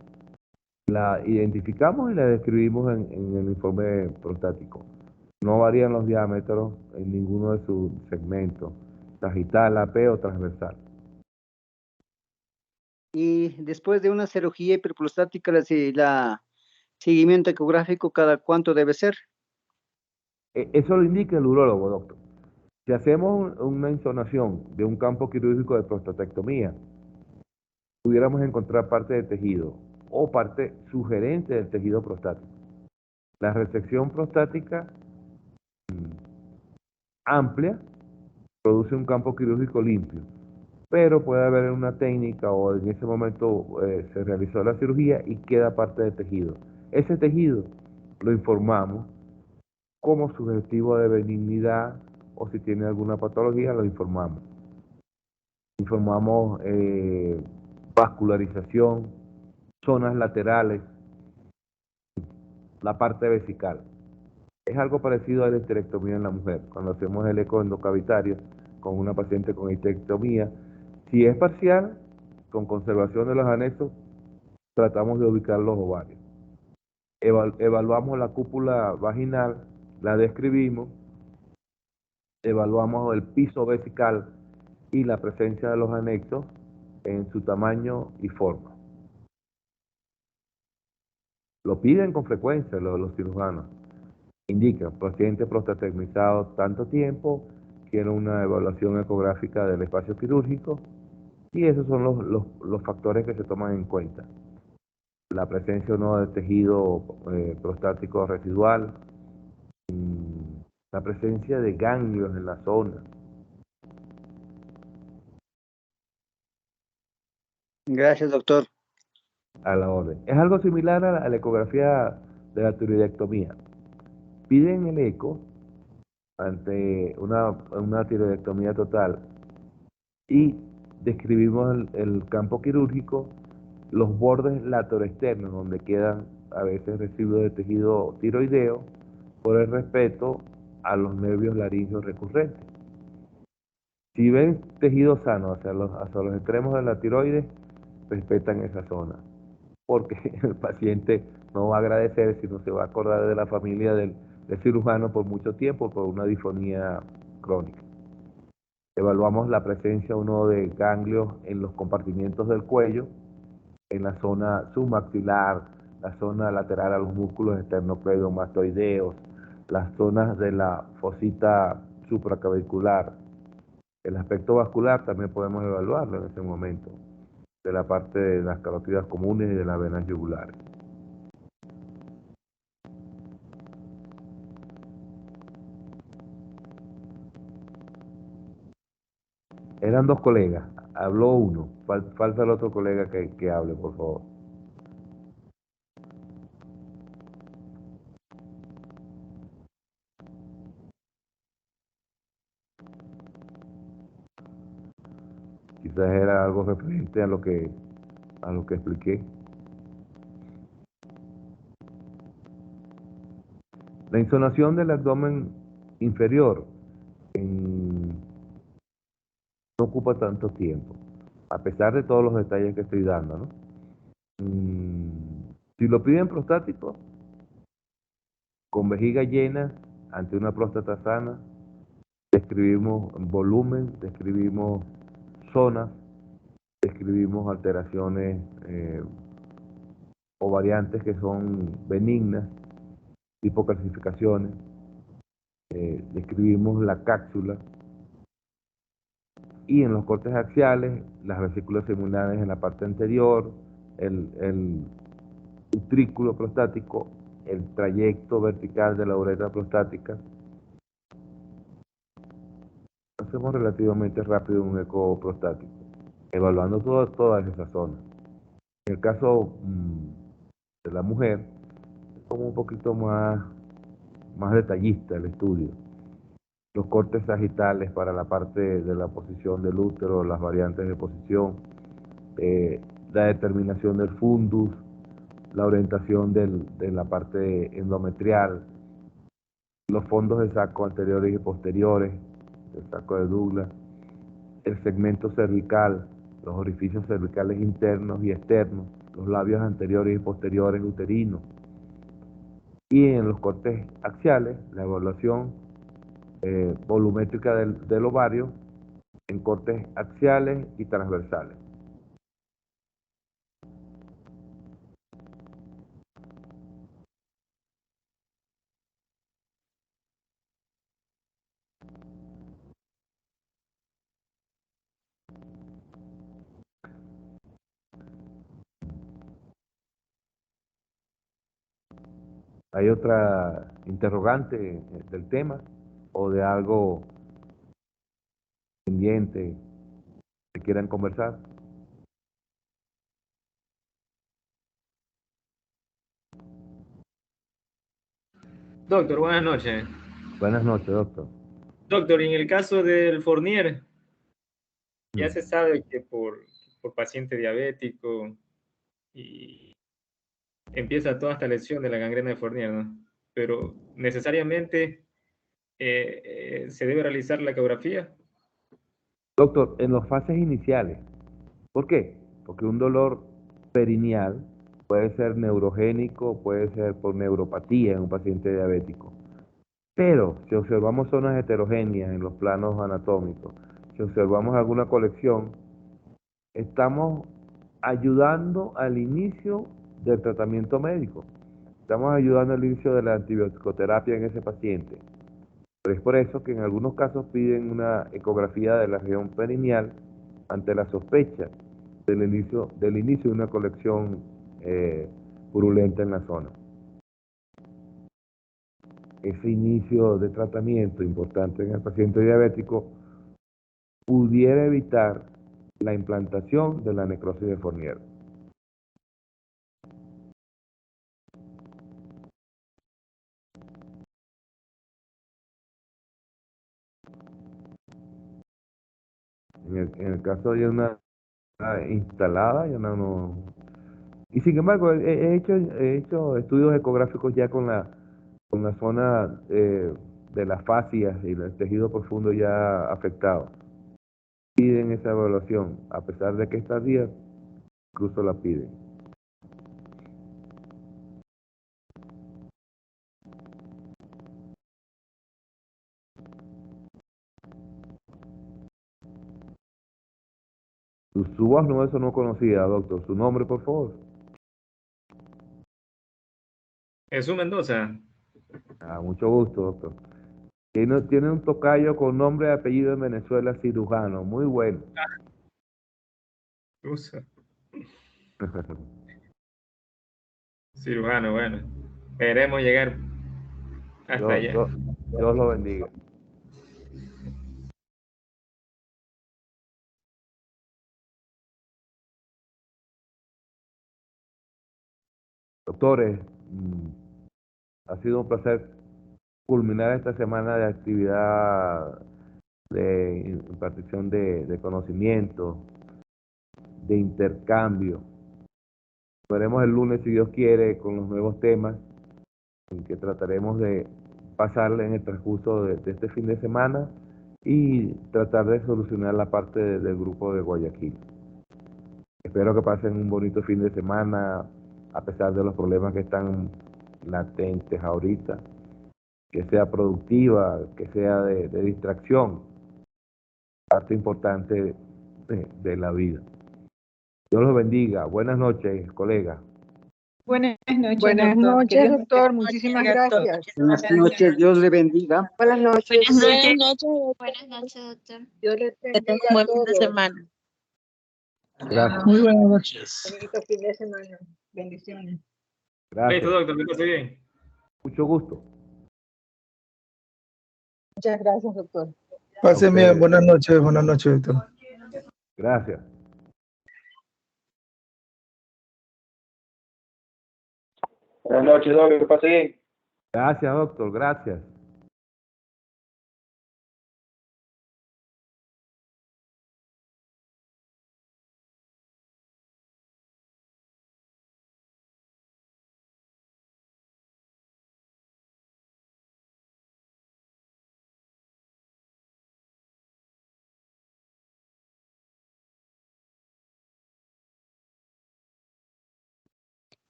La identificamos y la describimos en el informe prostático. No varían los diámetros en ninguno de sus segmentos, sagital, AP o transversal. Y después de una cirugía hiperprostática, la seguimiento ecográfico, ¿cada cuánto debe ser? Eso lo indica el urólogo, doctor. Si hacemos una insonación de un campo quirúrgico de prostatectomía, pudiéramos encontrar parte de tejido o parte sugerente del tejido prostático. La resección prostática amplia produce un campo quirúrgico limpio, pero puede haber una técnica o en ese momento se realizó la cirugía y queda parte de tejido. Ese tejido lo informamos como sugestivo de benignidad o si tiene alguna patología lo informamos. Informamos vascularización, zonas laterales, la parte vesical. Es algo parecido a la histerectomía en la mujer. Cuando hacemos el eco endocavitario con una paciente con histerectomía, si es parcial, con conservación de los anexos, tratamos de ubicar los ovarios. Evaluamos la cúpula vaginal, la describimos, evaluamos el piso vesical y la presencia de los anexos en su tamaño y forma. Lo piden con frecuencia los cirujanos. Indican, paciente prostatectomizado tanto tiempo, quiere una evaluación ecográfica del espacio quirúrgico y esos son los factores que se toman en cuenta. La presencia o no de tejido prostático residual, la presencia de ganglios en la zona. Gracias, doctor. A la orden. Es algo similar a la ecografía de la tiroidectomía. Piden el eco ante una tiroidectomía total y describimos el campo quirúrgico, los bordes latoroexternos donde quedan a veces residuos de tejido tiroideo por el respeto a los nervios laringeos recurrentes. Si ven tejido sano hacia los extremos de la tiroides, respetan esa zona, porque el paciente no va a agradecer, sino se va a acordar de la familia del de cirujano por mucho tiempo por una disfonía crónica. Evaluamos la presencia o no de ganglios en los compartimientos del cuello, en la zona submaxilar, la zona lateral a los músculos esternocleidomastoideos, las zonas de la fosita supraclavicular. El aspecto vascular también podemos evaluarlo en ese momento, de la parte de las carótidas comunes y de las venas yugulares. Eran dos colegas, habló uno, falta el otro colega que hable, por favor. Quizás era algo referente a lo que expliqué. La insonación del abdomen inferior no ocupa tanto tiempo, a pesar de todos los detalles que estoy dando, ¿no? Si lo piden prostático, con vejiga llena, ante una próstata sana, describimos volumen, describimos zonas, describimos alteraciones o variantes que son benignas, tipo calcificaciones, describimos la cápsula, y en los cortes axiales, las vesículas seminales en la parte anterior, el utrículo prostático, el trayecto vertical de la uretra prostática. Hacemos relativamente rápido un eco prostático, evaluando todas esas zonas. En el caso de la mujer, es como un poquito más detallista el estudio. Los cortes sagitales para la parte de la posición del útero, las variantes de posición, la determinación del fundus, la orientación de la parte endometrial, los fondos de saco anteriores y posteriores, el saco de Douglas, el segmento cervical, los orificios cervicales internos y externos, los labios anteriores y posteriores uterinos. Y en los cortes axiales, la evaluación volumétrica del ovario en cortes axiales y transversales. ¿Hay otra interrogante del tema o de algo pendiente que quieran conversar? Doctor, buenas noches. Buenas noches, doctor. Doctor, en el caso del Fournier, ya se sabe que por paciente diabético y empieza toda esta lesión de la gangrena de Fournier, ¿no? Pero necesariamente se debe realizar la ecografía. Doctor, en las fases iniciales. ¿Por qué? Porque un dolor perineal puede ser neurogénico, puede ser por neuropatía en un paciente diabético. Pero si observamos zonas heterogéneas en los planos anatómicos, si observamos alguna colección, estamos ayudando al inicio del tratamiento médico. Estamos ayudando al inicio de la antibioticoterapia en ese paciente. Pero es por eso que en algunos casos piden una ecografía de la región perineal ante la sospecha del inicio de una colección purulenta en la zona. Ese inicio de tratamiento importante en el paciente diabético pudiera evitar la implantación de la necrosis de Fournier. En el caso de una instalada, yo no. Y sin embargo, he hecho estudios ecográficos ya con la zona de las fascias y el tejido profundo ya afectado. Piden esa evaluación, a pesar de que estas días incluso la piden. Su voz no, eso no conocía, doctor. Su nombre, por favor. Jesús Mendoza. Mucho gusto, doctor. Tiene un tocayo con nombre y apellido en Venezuela, cirujano. Muy bueno. Usa. Cirujano, bueno. Esperemos llegar hasta allá. Dios lo bendiga. Doctores, ha sido un placer culminar esta semana de actividad de impartición de conocimiento, de intercambio. Veremos el lunes, si Dios quiere, con los nuevos temas en que trataremos de pasarle en el transcurso de este fin de semana y tratar de solucionar la parte del grupo de Guayaquil. Espero que pasen un bonito fin de semana, a pesar de los problemas que están latentes ahorita, que sea productiva, que sea de distracción, parte importante de la vida. Dios los bendiga. Buenas noches, colegas. Buenas noches, Buenas doctor. noches, doctor. Muchísimas gracias. Buenas noches, Dios le bendiga. Buenas noches. Buenas noches. Buenas noches, doctor. Dios le Que tengan bendiga un a buen fin de todos. semana. Gracias. Muy buenas noches. Bonito fin de semana. Bendiciones. Gracias. Listo, doctor, que pase bien. Mucho gusto. Muchas gracias, doctor. Pasen bien, buenas noches, doctor. Gracias. Buenas noches, doctor, que pase bien. Gracias, doctor. Gracias.